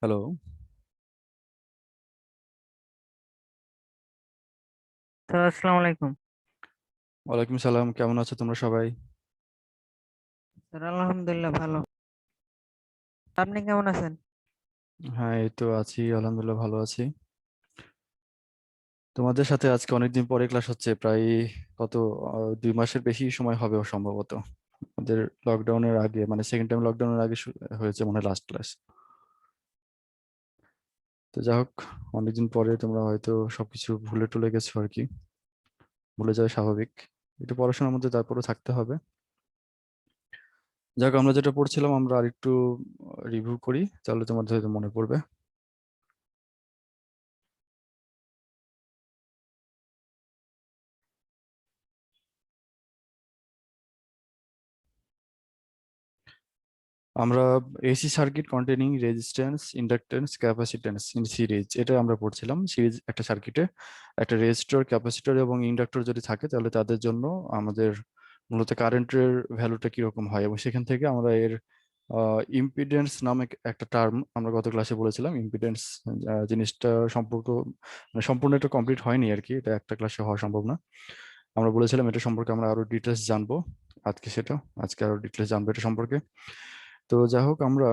Hello. Sir আসসালামু আলাইকুম। ওয়ালাইকুম সালাম, কেমন আছো তোমরা সবাই? স্যার আলহামদুলিল্লাহ ভালো। আপনি কেমন আছেন? হ্যাঁ, এই তো আছি, আলহামদুলিল্লাহ ভালো আছি। তোমাদের সাথে আজকে অনেকদিন পরে ক্লাস হচ্ছে, প্রায় কত 2 মাসের বেশি সময় হবে সম্ভবত। আমাদের লকডাউনের আগে, মানে সেকেন্ড টাইম লকডাউনের আগে হয়েছে মনে হয় লাস্ট ক্লাস। তো যাই হোক, অনেকদিন পরে তোমরা হয়তো সবকিছু ভুলে টুলে গেছো আর কি। ভুলে যাওয়া স্বাভাবিক, একটু পড়াশোনার মধ্যে তারপরে থাকতে হবে। যাক, আমরা যেটা পড়ছিলাম আমরা আরেকটু রিভিউ করি, তাহলে তোমাদের হয়তো মনে পড়বে। আমরা AC circuit containing resistance, inductance, capacitance in series, এটা আমরা পড়ছিলাম। সিরিজ একটা সার্কিটে একটা রেজিস্টর, ক্যাপাসিটর এবং ইন্ডাক্টর যদি থাকে তাহলে তাদের জন্য আমাদের মূলত কারেন্টের ভ্যালুটা কিরকম হয়, এবং সেখান থেকে আমরা এর ইম্পিডেন্স নামে একটা টার্ম আমরা গত ক্লাসে বলেছিলাম। ইম্পিডেন্স জিনিসটা সম্পর্ক মানে সম্পূর্ণ এটা কমপ্লিট হয়নি আর কি, এটা একটা ক্লাসে হওয়া সম্ভব না। আমরা বলেছিলাম এটা সম্পর্কে আমরা আরো ডিটেলস জানবো আজকে, সেটা আজকে আরো ডিটেলস জানবো এটা সম্পর্কে। তো যাই হোক, আমরা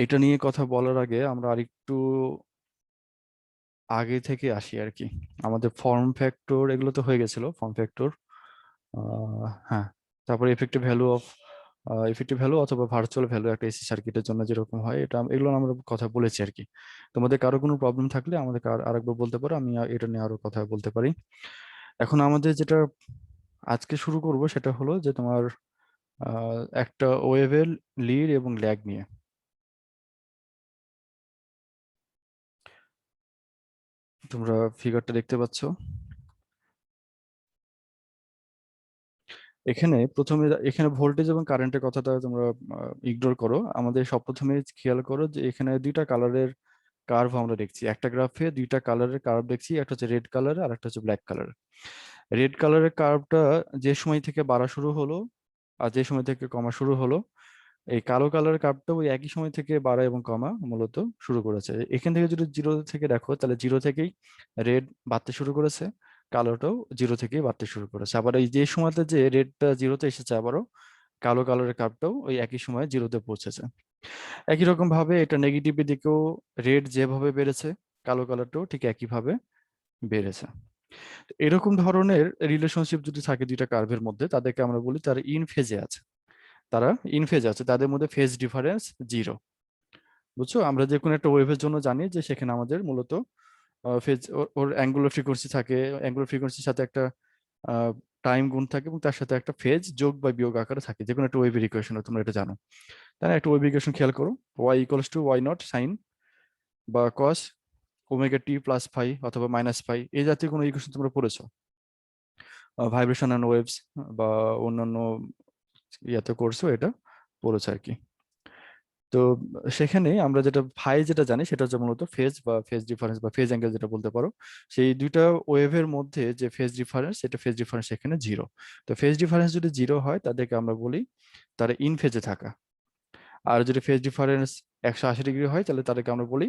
এটা নিয়ে কথা বলার আগে আমরা আরেকটু আগে থেকে আসি আর কি। আমাদের ফর্ম ফ্যাক্টর এগুলো তো হয়ে গেছিল, ফর্ম ফ্যাক্টর। হ্যাঁ, তারপরে ইফেক্টিভ ভ্যালু অথবা ভার্চুয়াল ভ্যালু একটা এসি সার্কিটের জন্য যেরকম হয়, এটা এগুলো আমরা কথা বলেছি আর কি। তোমাদের কারো কোনো প্রবলেম থাকলে আমাদেরকে আরেকবার বলতে পারো, আমি এটা নিয়ে আরো কথা বলতে পারি। এখন আমাদের যেটা আজকে শুরু করব সেটা হলো যে তোমার একটা ওয়েভের লিড এবং ল্যাগ নিয়ে। তোমরা ফিগারটা দেখতে পাচ্ছ? এখানে প্রথমে এখানে ভোল্টেজ এবং কারেন্টের কথাটা তোমরা ইগনোর করো, আমাদের সব প্রথমে খেয়াল করো যে এখানে দুইটা কালারের কার্ভ আমরা দেখছি, একটা গ্রাফে দুইটা কালারের কার্ভ দেখছি, একটা হচ্ছে রেড কালার আর একটা হচ্ছে ব্ল্যাক কালার। রেড কালারের কার্ভটা যে সময় থেকে বাড়া শুরু হলো আর যে সময় থেকে কমা শুরু হলো, এই কালো কালারের কার্ভটা ওই একই সময় থেকে বাড়া এবং কমা মূলত শুরু করেছে। এখান থেকে যদি জিরো থেকে দেখো তাহলে জিরো থেকেই রেড বাড়তে শুরু করেছে, কালোটাও জিরো থেকেই বাড়তে শুরু করেছে। আবার এই যে সময়তে যে রেডটা জিরোতে এসেছে, আবারও কালো কালারের কার্ভটাও ওই একই সময় জিরোতে পৌঁছেছে। একই রকম ভাবে এটা নেগেটিভের দিকেও রেড যেভাবে বেড়েছে, কালো কালারটাও ঠিক একইভাবে বেড়েছে। তো এরকম ধরনের রিলেশনশিপ যদি থাকে দুইটা কার্ভের মধ্যে, তাদেরকে আমরা বলি তারা ইন ফেজে আছে। তারা ইন ফেজ আছে, তাদের মধ্যে ফেজ ডিফারেন্স জিরো। বুঝছো? আমরা যে কোনো একটা ওয়েভের জন্য জানি যে সেখানে আমাদের মূলত ফেজ, ওর অ্যাঙ্গুলার ফ্রিকোয়েন্সি থাকে, অ্যাঙ্গুলার ফ্রিকোয়েন্সির সাথে একটা টাইম গুণ থাকে, এবং তার সাথে একটা ফেজ যোগ বা বিয়োগ আকারে থাকে, যে কোনো একটা ওয়েভের ইকুয়েশন তোমরা এটা জানো। তাই না? একটা ওয়েভ ইকুয়েশন খেয়াল করো, y equals to y not sine বা cos omega t plus phi অথবা মাইনাস ফাই, এই জাতীয় কোনো ইকুয়েশন তোমরা পড়েছো ভাইব্রেশন অ্যান্ড ওয়েভস বা অন্যান্য ইয়াতে করছো, এটা পড়েছো আর কি। তো সেখানে আমরা যেটা ফাই যেটা জানি সেটা হচ্ছে মূলত ফেজ বা ফেজ ডিফারেন্স বা ফেজ অ্যাঙ্গেল যেটা বলতে পারো। সেই দুইটা ওয়েভের মধ্যে যে ফেজ ডিফারেন্স, সেটা ফেজ ডিফারেন্স এখানে জিরো। তো ফেজ ডিফারেন্স যদি জিরো হয় তাদেরকে আমরা বলি তারা ইন ফেজে থাকা। আর যদি ফেজ ডিফারেন্স 180 ডিগ্রি হয় তাহলে তাদেরকে আমরা বলি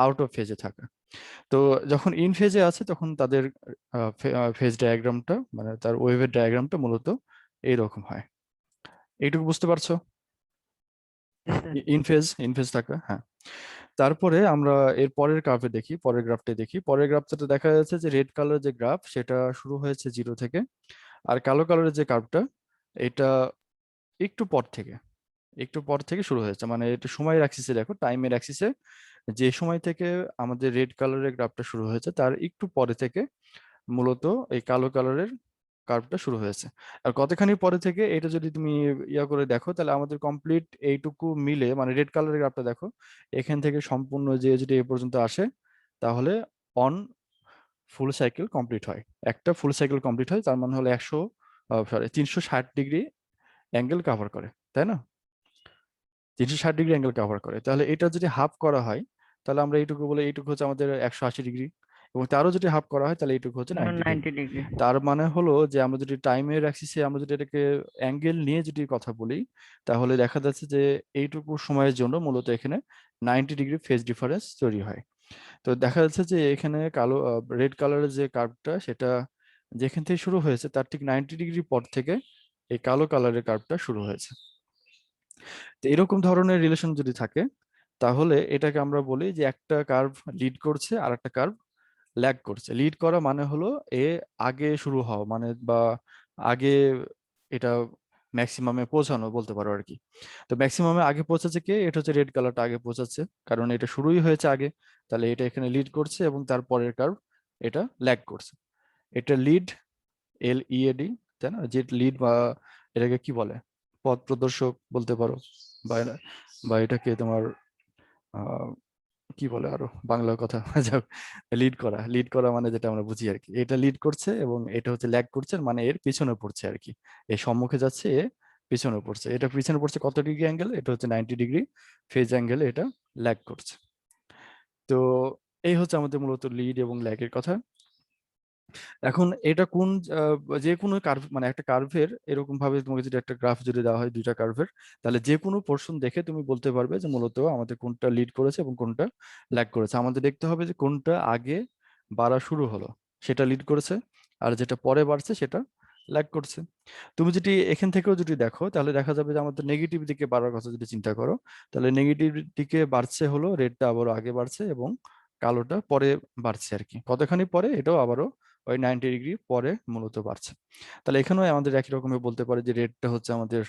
আউট অফ ফেজে থাকা। তো যখন ইন ফেজে আছে তখন তাদের ফেজ ডায়াগ্রামটা, মানে তার ওয়েভের ডায়াগ্রামটা মূলত এইরকম হয়। এইটুকু বুঝতে পারছো? জি স্যার। ইনফেজ থাকা, হ্যাঁ। তারপরে আমরা এর পরের গ্রাফে দেখি, পরের গ্রাফটা দেখি, পরের গ্রাফটাতে দেখা যাচ্ছে যে রেড কালার যে গ্রাফ সেটা শুরু হয়েছে জিরো থেকে, আর কালো কালারের যে কার্ভটা এটা একটু পর থেকে, একটু পর থেকে শুরু হয়েছে। মানে এটা সময়ের অ্যাক্সিসে দেখো, টাইমের অ্যাক্সিসে যে সময় থেকে আমাদের রেড কালারের গ্রাফটা শুরু হয়েছে তার একটু পরে থেকে মূলত এই কালো কালারের কার্ভটা শুরু হয়েছে। আর কতখানি পরে থেকে এটা যদি তুমি ইয়া করে দেখো তাহলে আমাদের কমপ্লিট এইটুকু মিলে, মানে রেড কালারের গ্রাফটা দেখো, এখান থেকে সম্পূর্ণ যে যদি এ পর্যন্ত আসে তাহলে অন ফুল সাইকেল কমপ্লিট হয়। একটা ফুল সাইকেল কমপ্লিট হয়, তার মানে হলো 360 ডিগ্রি অ্যাঙ্গেল কাভার করে, তাই না? 360 ডিগ্রি অ্যাঙ্গেল কাভার করে, তাহলে এটা যদি হাফ করা হয় তাহলে আমরা এইটুকু বলে এইটুকু হচ্ছে আমাদের 180 ডিগ্রি। এবং তারও যদি হাফ করা হয় তাহলে এইটুকু হচ্ছে 90 ডিগ্রি। 90 ডিগ্রি। তার মানে হলো যে আমরা যদি টাইমের অ্যাক্সিসে আমরা যদি এটাকে অ্যাঙ্গেল নিয়ে যদি কথা বলি, তাহলে দেখা যাচ্ছে যে এইটুকু সময়ের জন্য মূলত এখানে 90 ডিগ্রি ফেজ ডিফারেন্স তৈরি হয়। তো দেখা যাচ্ছে যে এখানে কালো রেড কালারের যে কার্ভটা সেটা যেখান থেকে শুরু হয়েছে তার ঠিক 90 ডিগ্রি পর থেকে এই কালো কালারের কার্ভটা শুরু হয়েছে। তো এরকম ধরনের রিলেশন যদি থাকে তাহলে এটাকে আমরা বলি যে একটা কার্ভ লিড করছে আর একটা কার্ভ ল্যাগ করছে। লিড করা মানে হলো এ আগে শুরু হওয়া মানে, বা আগে এটা ম্যাক্সিমামে পৌঁছানো বলতে পারো আর কি। তো ম্যাক্সিমামে আগে পৌঁছাচ্ছে কে? এটা হচ্ছে রেড কালারটা আগে পৌঁছাচ্ছে, কারণ এটা শুরুই হয়েছে আগে। তাহলে এটা এখানে লিড করছে এবং তার পরের কার্ভ এটা ল্যাগ করছে। এটা লিড, LEAD, তাই না? যে লিড বা এটাকে কি বলে, পথ প্রদর্শক বলতে পারো, বা বা এটাকে তোমার আহ কি বলে আরো বাংলা কথা যাক, লিড করা মানে যেটা আমরা বুঝি আর কি, এটা লিড করছে এবং এটা হচ্ছে ল্যাগ করছে মানে এর পিছনে পড়ছে আর কি। এর সম্মুখে যাচ্ছে, এ পিছনে পড়ছে। এটা পিছনে পড়ছে কত ডিগ্রি অ্যাঙ্গেল? এটা হচ্ছে 90 ডিগ্রি ফেজ অ্যাঙ্গেলে এটা ল্যাগ করছে। তো এই হচ্ছে আমাদের মূলত লিড এবং ল্যাগের কথা। এখন এটা কোন যে কোনো কার্ভ মানে একটা কার্ভের এরকম ভাবে তোমাকে যদি একটা গ্রাফ যদি দেওয়া হয় দুইটা কার্ভের, তাহলে যে কোনো পোর্শন দেখে তুমি বলতে পারবে যে মূলত আমাদের কোনটা লিড করেছে এবং কোনটা ল্যাগ করেছে। আমাদের দেখতে হবে যে কোনটা আগে বাড়া শুরু হলো সেটা লিড করেছে, আর যেটা পরে বাড়ছে সেটা ল্যাগ করছে। তুমি যদি এখান থেকেও যদি দেখো তাহলে দেখা যাবে যে আমাদের নেগেটিভ দিকে বাড়ার কথা যদি চিন্তা করো, তাহলে নেগেটিভ দিকে বাড়ছে হলো রেডটা আবারও আগে বাড়ছে এবং কালোটা পরে বাড়ছে আর কি। কতখানি পরে? এটাও আবারও ওই 90 ডিগ্রি পরে মূলত বাড়ছে। তাহলে এখানেও আমাদের একই রকমের বলতে পারে যে রেডটা হচ্ছে আমাদের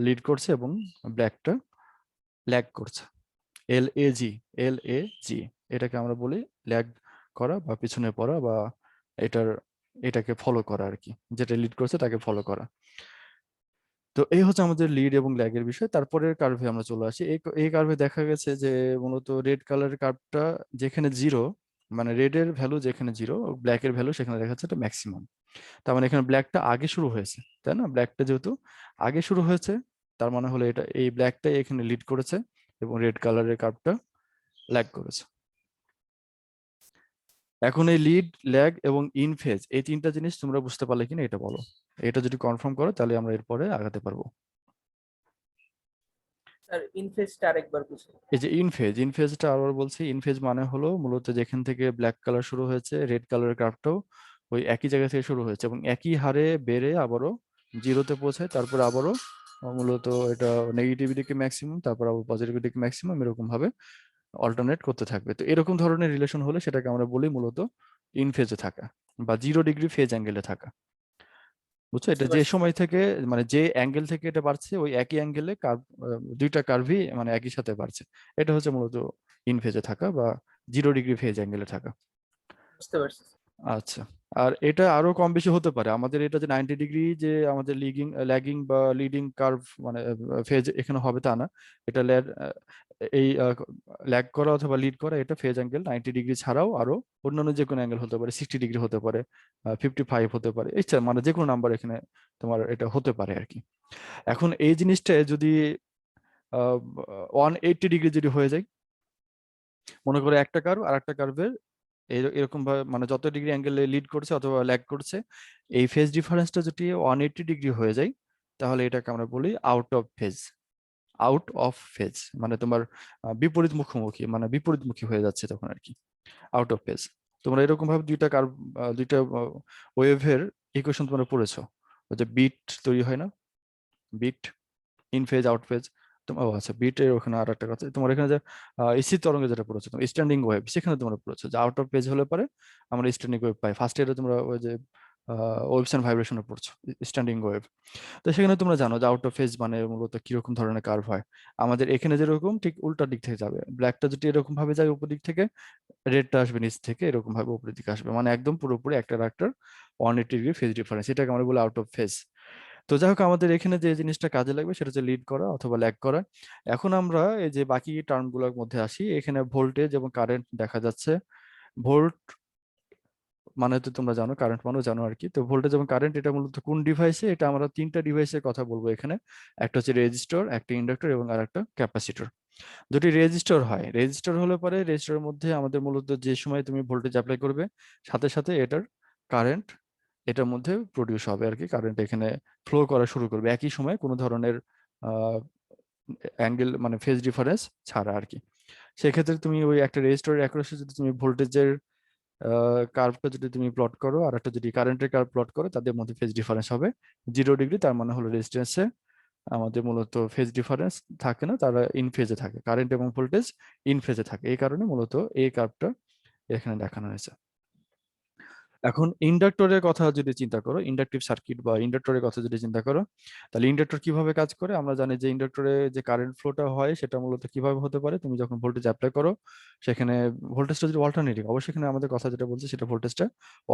লিড করছে এবং ব্ল্যাকটা ল্যাগ করছে। LAG, LAG, এটাকে আমরা বলি ল্যাগ করা বা পিছনে পড়া, বা এটার এটাকে ফলো করা আর কি, যেটা লিড করছে তাকে ফলো করা। তো এই হচ্ছে আমাদের লিড এবং ল্যাগের বিষয়। তারপরের কার্ভে আমরা চলে আসি। এই কার্ভে দেখা গেছে যে মূলত রেড কালারের কার্ভটা যেখানে জিরো, মানে রেড এর ভ্যালু যেখানে জিরো, ব্ল্যাক এর ভ্যালু সেখানে দেখা যাচ্ছে এটা ম্যাক্সিমাম। তার মানে এখানে ব্ল্যাকটা আগে শুরু হয়েছে, তাই না? ব্ল্যাকটা যেহেতু আগে শুরু হয়েছে তার মানে হলো এটা এই ব্ল্যাকটাই এখানে লিড করেছে এবং রেড কালারের কার্ভটা ল্যাগ করেছে। এখন এই লিড, ল্যাগ এবং ইন ফেজ এই তিনটা জিনিস তোমরা বুঝতে পারলে কিনা এটা বলো। এটা যদি কনফার্ম করো তাহলে আমরা এরপরে আগাতে পারবো। স্যার ইনফেসটা আরেকবার বুঝুন। এই যে ইনফেজটা আবার বলছি, ইনফেজ মানে হলো মূলত যেখান থেকে ব্ল্যাক কালার শুরু হয়েছে রেড কালারের ক্রাফটটাও ওই একই জায়গা থেকে শুরু হয়েছে এবং একই হারে বেড়ে আবারও জিরোতে পৌঁছায়, তারপর আবারও মূলত এটা নেগেটিভ দিকে ম্যাক্সিমাম, তারপর আবার পজিটিভ দিকে ম্যাক্সিমাম, এরকম ভাবে অল্টারনেট করতে থাকবে। তো এরকম ধরনের রিলেশন হলে সেটাকে আমরা বলি মূলত ইনফেজে থাকা বা 0 ডিগ্রি ফেজ অ্যাঙ্গেলে থাকা। বুঝছো? এটা বুঝতে যে পারছি সময় স্যার। থেকে মানে যে অ্যাঙ্গেল থেকে এটা বাড়ছে ওই একই অ্যাঙ্গেলে কার্ভ, দুইটা কার্ভই মানে একই সাথে বাড়ছে। এটা হচ্ছে মূলত ইন ফেজে থাকা বা 0 ডিগ্রি ফেজ অ্যাঙ্গেলে থাকা। বুঝতে পারছি স্যার। আচ্ছা, আর এটা আরো কম বেশি হতে পারে। আমাদের এটা যে 90 ডিগ্রি যে আমাদের ল্যাগিং বা লিডিং কার্ভ মানে ফেজ এখানে হবে তা না। এটা এই ল্যাগ করা অথবা লিড করা এটা ফেজ অ্যাঙ্গেল 90 ডিগ্রি ছাড়াও আরো অন্যান্য যে কোনো অ্যাঙ্গেল হতে পারে, 60 ডিগ্রি হতে পারে, 55 হতে পারে, ইচ্ছা মানে যে কোনো নাম্বার এখানে তোমার এটা হতে পারে আর কি। এখন এই জিনিসটা যদি 180 ডিগ্রি যদি হয়ে যায়, মনে করো একটা কার্ভ আর একটা কার্ভের এরকম ভাবে মানে যত ডিগ্রি অ্যাঙ্গেলে লিড করছে অথবা ল্যাগ করছে, এই ফেজ ডিফারেন্সটা যদি 180 ডিগ্রি হয়ে যায় তাহলে এটাকে আমরা বলি out of phase. Out of phase মানে তোমার বিপরীত মুখোমুখি, মানে বিপরীতমুখী হয়ে যাচ্ছে তখন আর কি, আউট অফ ফেজ। তোমরা এরকম ভাবে দুইটা কার্ভ, দুইটা ওয়েভের ইকুয়েশন তোমরা পড়েছো, ওই যে বিট তৈরি হয় না, beat, in phase out phase. তোমার ও আচ্ছা, বিটের ওখানে আর একটা কথা, তোমার এখানে যে এসি তরঙ্গে যেটা পড়েছো তুমি স্ট্যান্ডিং ওয়েভ, সেখানে তোমরা পড়েছো যে আউট অফ ফেজ হলে পরে আমরা স্ট্যান্ডিং ওয়েভ পাই। ফার্স্ট ইয়ারে তোমরা ওই যে ওয়েভস এন্ড ভাইব্রেশনে পড়ছো স্ট্যান্ডিং ওয়েভ। তো সেখানে তোমরা জানো যে আউট অফ ফেজ মানে মূলত কিরকম ধরনের কার্ভ হয়। আমাদের এখানে যেরকম ঠিক উল্টা দিক থেকে যাবে, ব্ল্যাকটা যদি এরকম ভাবে যায় উপর দিক থেকে, রেডটা আসবে নিচ থেকে এরকম ভাবে উপরের দিকে আসবে, মানে একদম পুরোপুরি একটা একটার 180 ডিগ্রি ফেজ ডিফারেন্স, এটাকে আমরা বলি আউট অফ ফেজ। তো যাই হোক, আমাদের এখানে যে জিনিসটা কাজে লাগবে সেটা হচ্ছে লিড করা অথবা ল্যাগ করা। এখন আমরা এই যে বাকি টার্ম গুলোর মধ্যে আসি, এখানে ভোল্টেজ এবং কারেন্ট দেখা যাচ্ছে। ভোল্ট মানে তো তোমরা জানো, কারেন্ট মানেও জানো আর কি। তো ভোল্টেজ এবং কারেন্ট এটা মূলত কোন ডিভাইসে, এটা আমরা তিনটা ডিভাইসের কথা বলবো এখানে। একটা হচ্ছে রেজিস্টর, একটা ইন্ডাক্টর এবং আর একটা ক্যাপাসিটর। যদি রেজিস্টর হয়, রেজিস্টর হলে পরে রেজিস্টরের মধ্যে আমাদের মূলত যে সময় তুমি ভোল্টেজ অ্যাপ্লাই করবে সাথে সাথে এটার কারেন্ট এটার মধ্যে প্রডিউস হবে আর কি, কারেন্ট এখানে ফ্লো করা শুরু করবে একই সময় কোনো ধরনের অ্যাঙ্গেল মানে ফেজ ডিফারেন্স ছাড়া আর কি। সেক্ষেত্রে তুমি ওই একটা রেজিস্টরের অ্যাক্রসে যদি তুমি ভোল্টেজের কার্ভটা যদি তুমি প্লট করো আর একটা যদি কারেন্টের কার্ভ প্লট করো, তাদের মধ্যে ফেজ ডিফারেন্স হবে 0 ডিগ্রি। তার মানে হলো রেজিস্ট্যান্সে আমাদের মূলত ফেজ ডিফারেন্স থাকে না, তারা ইন ফেজে থাকে, কারেন্ট এবং ভোল্টেজ ইন ফেজে থাকে, এই কারণে মূলত এই কার্ভটা এখানে দেখানো হয়েছে। এখন ইন্ডাক্টরের কথা যদি চিন্তা করো, ইন্ডাকটিভ সার্কিট বা ইন্ডাক্টরের কথা যদি চিন্তা করো, তাহলে ইন্ডাক্টর কিভাবে কাজ করে আমরা জানি যে ইন্ডাক্টরে যে কারেন্ট ফ্লোটা হয় সেটা মূলত কিভাবে হতে পারে, তুমি যখন ভোল্টেজ অ্যাপ্লাই করো সেখানে ভোল্টেজটা যদি অল্টারনেটিং, অবশ্যই এখানে আমাদের কথা যেটা বলছি সেটা ভোল্টেজটা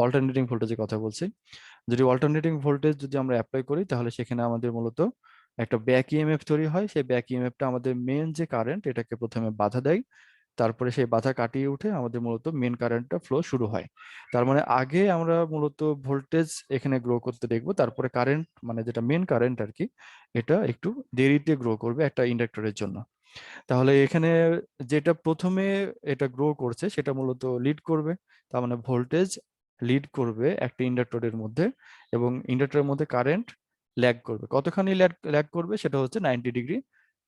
অল্টারনেটিং ভোল্টেজের কথা বলছি। যদি অল্টারনেটিং ভোল্টেজ যদি আমরা অ্যাপ্লাই করি তাহলে সেখানে আমাদের মূলত একটা ব্যাক ইএমএফ তৈরি হয়, সেই ব্যাক ইএমএফটা আমাদের মেন যে কারেন্ট এটাকে প্রথমে বাধা দেয়, তারপরে সেই বাধা কাটিয়ে উঠে আমাদের মূলত মেন কারেন্টটা ফ্লো শুরু হয়। তার মানে আগে আমরা মূলত ভোল্টেজ এখানে গ্রো করতে দেখবো, তারপরে কারেন্ট মানে যেটা মেন কারেন্ট আর কি, এটা একটু দেরিতে গ্রো করবে একটা ইন্ডাক্টরের জন্য। তাহলে এখানে যেটা প্রথমে এটা গ্রো করছে সেটা মূলত লিড করবে, তার মানে ভোল্টেজ লিড করবে একটা ইন্ডাক্টরের মধ্যে, এবং ইন্ডাক্টরের মধ্যে কারেন্ট ল্যাগ করবে। কতখানি ল্যাগ করবে সেটা হচ্ছে 90 ডিগ্রি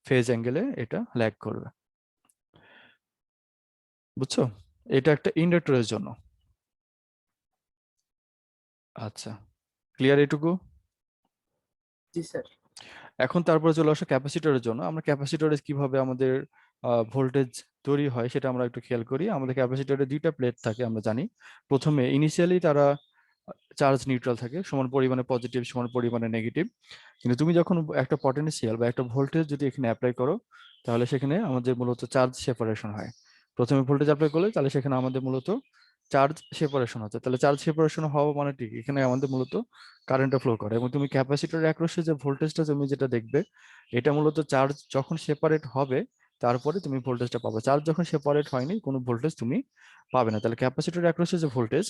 ফেজ অ্যাঙ্গেলে এটা ল্যাগ করবে। বুঝছো? এটা একটা ইন্ডাক্টরের জন্য। আচ্ছা, ক্লিয়ার এটুকু? জি স্যার। এখন তারপরে চলে আসো ক্যাপাসিটরের জন্য। আমরা ক্যাপাসিটরে কিভাবে আমাদের ভোল্টেজ তৈরি হয় সেটা আমরা একটু খেয়াল করি। আমাদের ক্যাপাসিটরে 2টা প্লেট থাকে আমরা জানি। প্রথমে ইনিশিয়ালি তারা চার্জ নিউট্রাল থাকে, সমান পরিমাণে পজিটিভ সমান পরিমাণে নেগেটিভ। কিন্তু তুমি যখন একটা পটেনশিয়াল বা একটা ভোল্টেজ যদি এখানে অ্যাপ্লাই করো তাহলে সেখানে আমাদের মূলত চার্জ সেপারেশন হয়। প্রথমে ভোল্টেজ অ্যাপ্লাই করলে তাহলে সেখানে আমাদের মূলত চার্জ সেপারেশন হচ্ছে। তাহলে চার্জ সেপারেশন হওয়া মানে ঠিক এখানে আমাদের মূলত কারেন্টটা ফ্লো করে, এবং তুমি ক্যাপাসিটর অ্যাক্রসে যে ভোল্টেজটা তুমি যেটা দেখবে এটা মূলত চার্জ যখন সেপারেট হবে তারপরে তুমি ভোল্টেজটা পাবে। চার্জ যখন সেপারেট হয়নি কোনো ভোল্টেজ তুমি পাবে না। তাহলে ক্যাপাসিটর অ্যাক্রসে যে ভোল্টেজ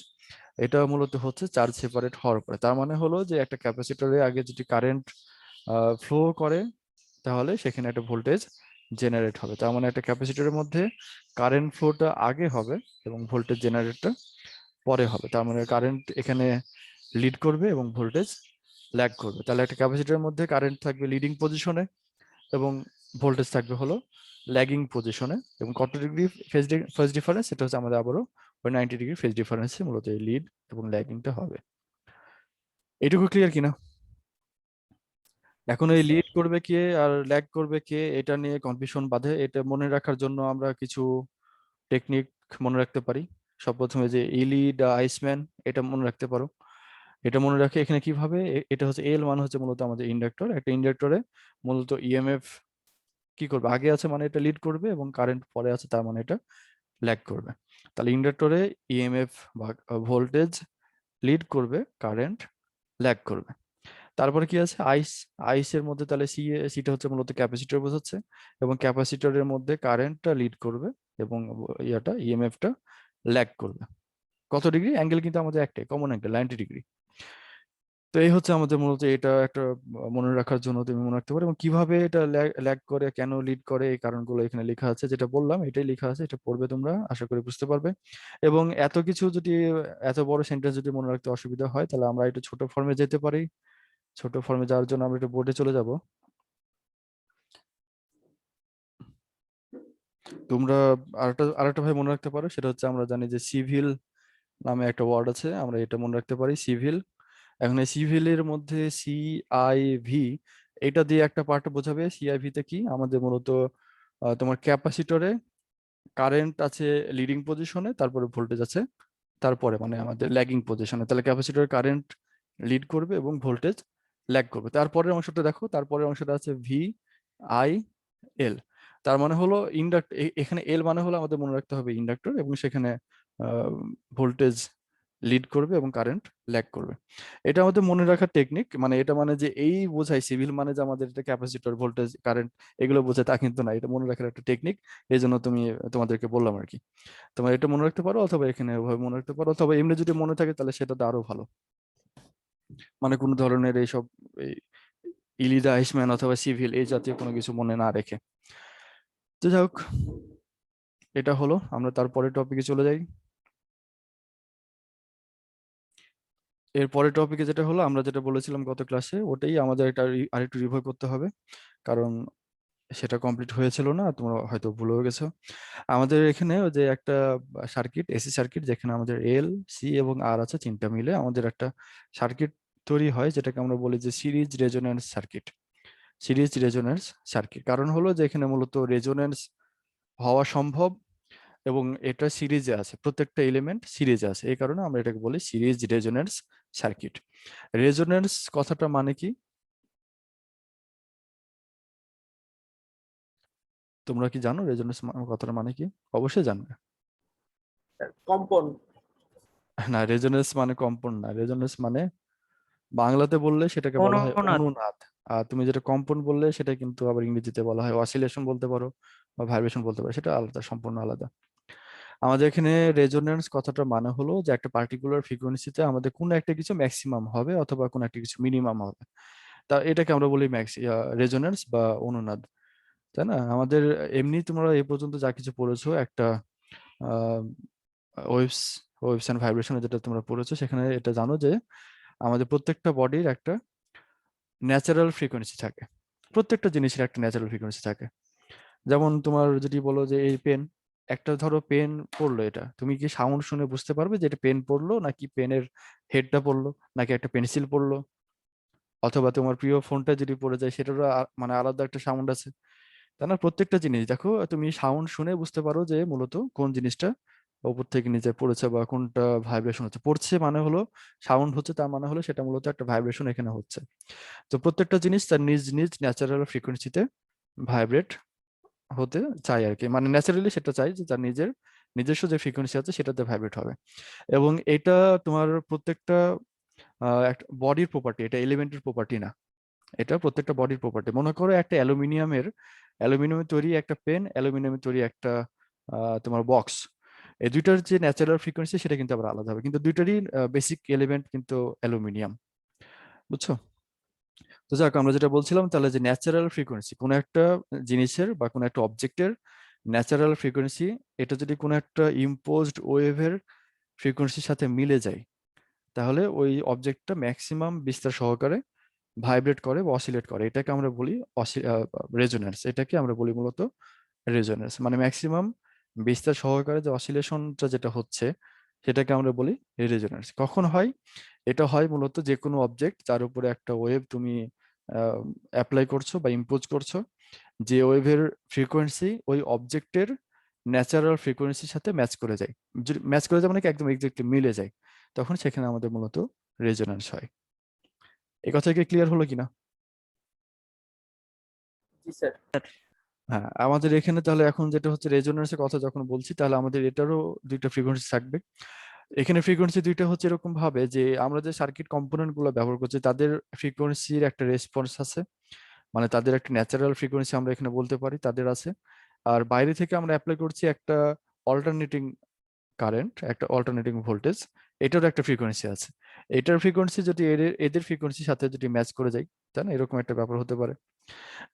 এটা মূলত হচ্ছে চার্জ সেপারেট হওয়ার পরে। তার মানে হলো যে একটা ক্যাপাসিটরে আগে যদি কারেন্ট ফ্লো করে তাহলে সেখানে একটা ভোল্টেজ জেনারেট হবে। তার মানে একটা ক্যাপাসিটরের মধ্যে কারেন্ট ফ্লোটা আগে হবে এবং ভোল্টেজ জেনারেটটা পরে হবে। তার মানে কারেন্ট এখানে লিড করবে এবং ভোল্টেজ ল্যাগ করবে। তাহলে একটা ক্যাপাসিটরের মধ্যে কারেন্ট থাকবে লিডিং পজিশনে এবং ভোল্টেজ থাকবে হলো ল্যাগিং পজিশনে। এবং কত ডিগ্রি ফেজ ডিফারেন্স সেটা হচ্ছে আমাদের আবারও ওই 90 ডিগ্রি ফেজ ডিফারেন্সে মূলত এই লিড এবং ল্যাগিংটা হবে। এইটুকু ক্লিয়ার কিনা? এখন এই লিড করবে কে আর ল্যাগ করবে কে এটা নিয়ে কনফিউশন বাঁধে। এটা মনে রাখার জন্য আমরা কিছু টেকনিক মনে রাখতে পারি। সব প্রথমে যে ইলি দা আইসম্যান, এটা মনে রাখতে পারো। এটা মনে রাখে এখানে কিভাবে, এটা হচ্ছে এল মানে হচ্ছে মূলত আমাদের ইন্ডাক্টর। একটা ইন্ডাক্টরে মূলত ইএমএফ কি করবে, আগে আছে মানে এটা লিড করবে এবং কারেন্ট পরে আছে তার মানে এটা ল্যাগ করবে। তাহলে ইন্ডাক্টরে ইএমএফ বা ভোল্টেজ লিড করবে, কারেন্ট ল্যাগ করবে। তারপরে কি আছে আইস, আইসের মধ্যে তাহলে সিটা হচ্ছে মূলত ক্যাপাসিটর বোঝাচ্ছে, এবং ক্যাপাসিটরের মধ্যে কারেন্টটা লিড করবে এবং ইয়াটা ইএমএফটা ল্যাগ করবে। কত ডিগ্রি অ্যাঙ্গেল কিন্তু আমাদের একটাই কমন অ্যাঙ্গেল 90 ডিগ্রি। তো এই হচ্ছে আমাদের মূলত এটা একটা মনে রাখার জন্য তুমি মনে রাখতে পারো, এবং কিভাবে এটা ল্যাগ করে কেন লিড করে এই কারণগুলো এখানে লেখা আছে, যেটা বললাম এটাই লেখা আছে, এটা পড়বে তোমরা আশা করি বুঝতে পারবে। এবং এত কিছু যদি এত বড় সেন্টেন্স যদি মনে রাখতে অসুবিধা হয় তাহলে আমরা একটু ছোট ফর্মে যেতে পারি। ছোট ফর্মে যাওয়ার জন্য আমরা একটু বোর্ডে চলে যাব। তোমরা আরেকটা ভাবে মনে রাখতে পারো, সেটা হচ্ছে আমরা জানি যে সিভিল নামে একটা ওয়ার্ড আছে, আমরা এটা মনে রাখতে পারি সিভিল। এখন এই সিভিলের মধ্যে সিআইভি এটা দিয়ে একটা পার্ট বোঝাবে। সিআইভি তে কি আমাদের মূলত তোমার ক্যাপাসিটরে কারেন্ট আছে লিডিং পজিশনে, তারপরে ভোল্টেজ আছে তারপরে মানে আমাদের ল্যাগিং পজিশনে। তাহলে ক্যাপাসিটর কারেন্ট লিড করবে এবং ভোল্টেজ ল্যাগ করবে। তারপরের অংশটা দেখো, তারপরের অংশটা আছে ভি আই এল। তার মানে হলো ইন্ডাক্ট, এখানে এল মানে হলো আমাদের মনে রাখতে হবে ইন্ডাক্টর, এবং সেখানে ভোল্টেজ লিড করবে এবং কারেন্ট ল্যাগ করবে। এটা আমাদের মনে রাখার টেকনিক। মানে এটা মানে যে এই বোঝায় সিভিল মানে যে আমাদের এটা ক্যাপাসিটর ভোল্টেজ কারেন্ট এগুলো বোঝায় তা কিন্তু না, এটা মনে রাখার একটা টেকনিক। এই জন্য তোমাদেরকে বললাম আর কি। তোমরা এটা মনে রাখতে পারো অথবা এখানে ওভাবে মনে রাখতে পারো, অথবা এমনি যদি মনে থাকে তাহলে সেটা তো আরো ভালো। মানে কোনো ধরনের এইসব এই ইলিদা আইসম্যান অথবা সিভিল এই জাতীয় কোনো কিছু মনে না রেখে। তো যাই হোক, এটা হলো, আমরা তারপরে টপিকে চলে যাই। এর পরের টপিকে যেটা হলো, আমরা যেটা বলেছিলাম গত ক্লাসে, ওটাই আমাদের একটা আরেকটু রিভিউ করতে হবে, কারণ সেটা কমপ্লিট হয়েছিল না, তোমরা হয়তো ভুলেও গেছো। আমাদের এখানে ওই যে একটা সার্কিট, এসি সার্কিট, যেখানে আমাদের এল, সি এবং আর আছে, তিনটা মিলে আমাদের একটা সার্কিট তৈরি হয়, যেটাকে আমরা বলি যে series resonance circuit. Series resonance circuit কারণ হলো যে এখানে মূলত রেজোন্যান্স হওয়া সম্ভব, এবং এটা সিরিজে আছে, প্রত্যেকটা এলিমেন্ট সিরিজে আছে, এই কারণে আমরা এটাকে বলি সিরিজ রেজোন্যান্স সার্কিট। রেজোন্যান্স কথাটা মানে কি তোমরা কি জানো? রেজোন্যান্স কথাটা মানে কি? অবশ্যই জানবে। কম্পন। না, রেজোন্যান্স মানে কম্পন না, রেজোন্যান্স মানে বাংলাতে বললে সেটাকে বলা হয় অনুনাদ। অনুনাদ। আর তুমি যেটা কম্পন বললে সেটা কিন্তু আবার ইংরেজিতে বলা হয় অসিলেশন বলতে পারো, বা ভাইব্রেশন বলতে পারো, সেটা আলাদা, সম্পূর্ণ আলাদা। আমাদের এখানে রেজোন্যান্স কথাটার মানে হলো যে একটা পার্টিকুলার ফ্রিকোয়েন্সিতে আমাদের কোনো একটা কিছু ম্যাক্সিমাম হবে অথবা কোনো একটা কিছু মিনিমাম হবে, তা এটাকে আমরা বলি রেজোন্যান্স বা অনুনাদ, তাই না? আমাদের এমনি তোমরা এই পর্যন্ত যা কিছু পড়েছো, একটা ওয়েভস ওয়েভস এন্ড ভাইব্রেশন যেটা তোমরা পড়েছো, সেখানে এটা জানো যে আমাদের প্রত্যেকটা বডির একটা ন্যাচারাল ফ্রিকোয়েন্সি থাকে, প্রত্যেকটা জিনিসের একটা ন্যাচারাল ফ্রিকোয়েন্সি থাকে। যেমন তোমার যদি বলো যে এই পেন, একটা ধরো পেন পড়লো, এটা তুমি কি সাউন্ড শুনে বুঝতে পারবে যে এটা পেন পড়লো, নাকি পেনের হেডটা পড়লো, নাকি একটা পেন্সিল পড়লো? অথবা তোমার প্রিয় ফোনটা যদি পড়ে যায়, সেটারও মানে আলাদা একটা সাউন্ড আছে, তাই না? প্রত্যেকটা জিনিস দেখো, তুমি সাউন্ড শুনে বুঝতে পারো যে মূলত কোন জিনিসটা উপর থেকে নিচে পড়েছে, বা কোনটা ভাইব্রেশন হচ্ছে। পড়ছে মানে হলো সাউন্ড হচ্ছে, তার মানে হলো সেটা মূলত একটা ভাইব্রেশন এখানে হচ্ছে। তো প্রত্যেকটা জিনিস তার নিজ নিজ ন্যাচারাল ফ্রিকোয়েন্সিতে ভাইব্রেট হতে চাই আর কি, মানে ন্যাচারালি সেটা চাই যে তার নিজের নিজস্ব যে ফ্রিকোয়েন্সি আছে সেটাতে ভাইব্রেট হবে। এবং এটা তোমার প্রত্যেকটা একটা বডির প্রপার্টি, এটা এলিমেন্টের প্রপার্টি না, এটা প্রত্যেকটা বডির প্রপার্টি। মনে করো একটা অ্যালুমিনিয়ামের তৈরি একটা পেন, অ্যালুমিনিয়ামের তৈরি একটা তোমার বক্স, এই দুইটার যে ন্যাচারাল ফ্রিকোয়েন্সি সেটা কিন্তু আবার আলাদা হবে, কিন্তু দুইটারই বেসিক এলিমেন্ট কিন্তু অ্যালুমিনিয়াম, বুঝছো? তো যাক, আমরা যেটা বলছিলাম তাহলে, যে ন্যাচারাল ফ্রিকোয়েন্সি কোনো একটা জিনিসের বা কোনো একটা অবজেক্টের ন্যাচারাল ফ্রিকোয়েন্সি, এটা যদি কোনো একটা ইম্পোজড ওয়েভের ফ্রিকোয়েন্সির সাথে মিলে যায়, তাহলে ওই অবজেক্টটা ম্যাক্সিমাম বিস্তার সহকারে ভাইব্রেট করে বা অসিলেট করে, এটাকে আমরা বলি রেজোন্যান্স। এটাকে আমরা বলি মূলত রেজোন্যান্স, মানে ম্যাক্সিমাম বিস্তার সহকারে যে অসিলেশনটা যেটা হচ্ছে, সেটাকে আমরা বলি রেজোন্যান্স। কখন হয়? এটা হয় মূলত যে কোনো অবজেক্ট যার উপরে একটা ওয়েভ তুমি অ্যাপ্লাই করছো বা ইম্পোজ করছো, যে ওয়েভের ফ্রিকোয়েন্সি ওই অবজেক্টের ন্যাচারাল ফ্রিকোয়েন্সির সাথে ম্যাচ করে যায়। যদি ম্যাচ করে যায় মানে কি একদম এক্স্যাক্টলি মিলে যায়, তখন সেখানে আমাদের মূলত রেজোন্যান্স হয়। এই কথা কি ক্লিয়ার হলো কিনা? জি স্যার। হ্যাঁ, আমাদের এখানে তাহলে এখন যেটা হচ্ছে রেজোন্যান্সের কথা যখন বলছি, তাহলে আমাদের এটারও দুইটা ফ্রিকোয়েন্সি থাকবে। এখানে ফ্রিকোয়েন্সি দুইটা হচ্ছে এরকম ভাবে যে আমরা যে সার্কিট কম্পোনেন্ট গুলো ব্যবহার করছি, তাদের ফ্রিকোয়েন্সির একটা রেসপন্স আছে, মানে তাদের একটা ন্যাচারাল ফ্রিকোয়েন্সি আমরা এখানে বলতে পারি তাদের আছে। আর বাইরে থেকে আমরা অ্যাপ্লাই করছি একটা অল্টারনেটিং কারেন্ট, একটা অল্টারনেটিং ভোল্টেজ, এটারও একটা ফ্রিকোয়েন্সি আছে। এটার ফ্রিকোয়েন্সি যদি এদের এদের ফ্রিকোয়েন্সির সাথে যদি ম্যাচ করে যায়, তাই না, এরকম একটা ব্যাপার হতে পারে।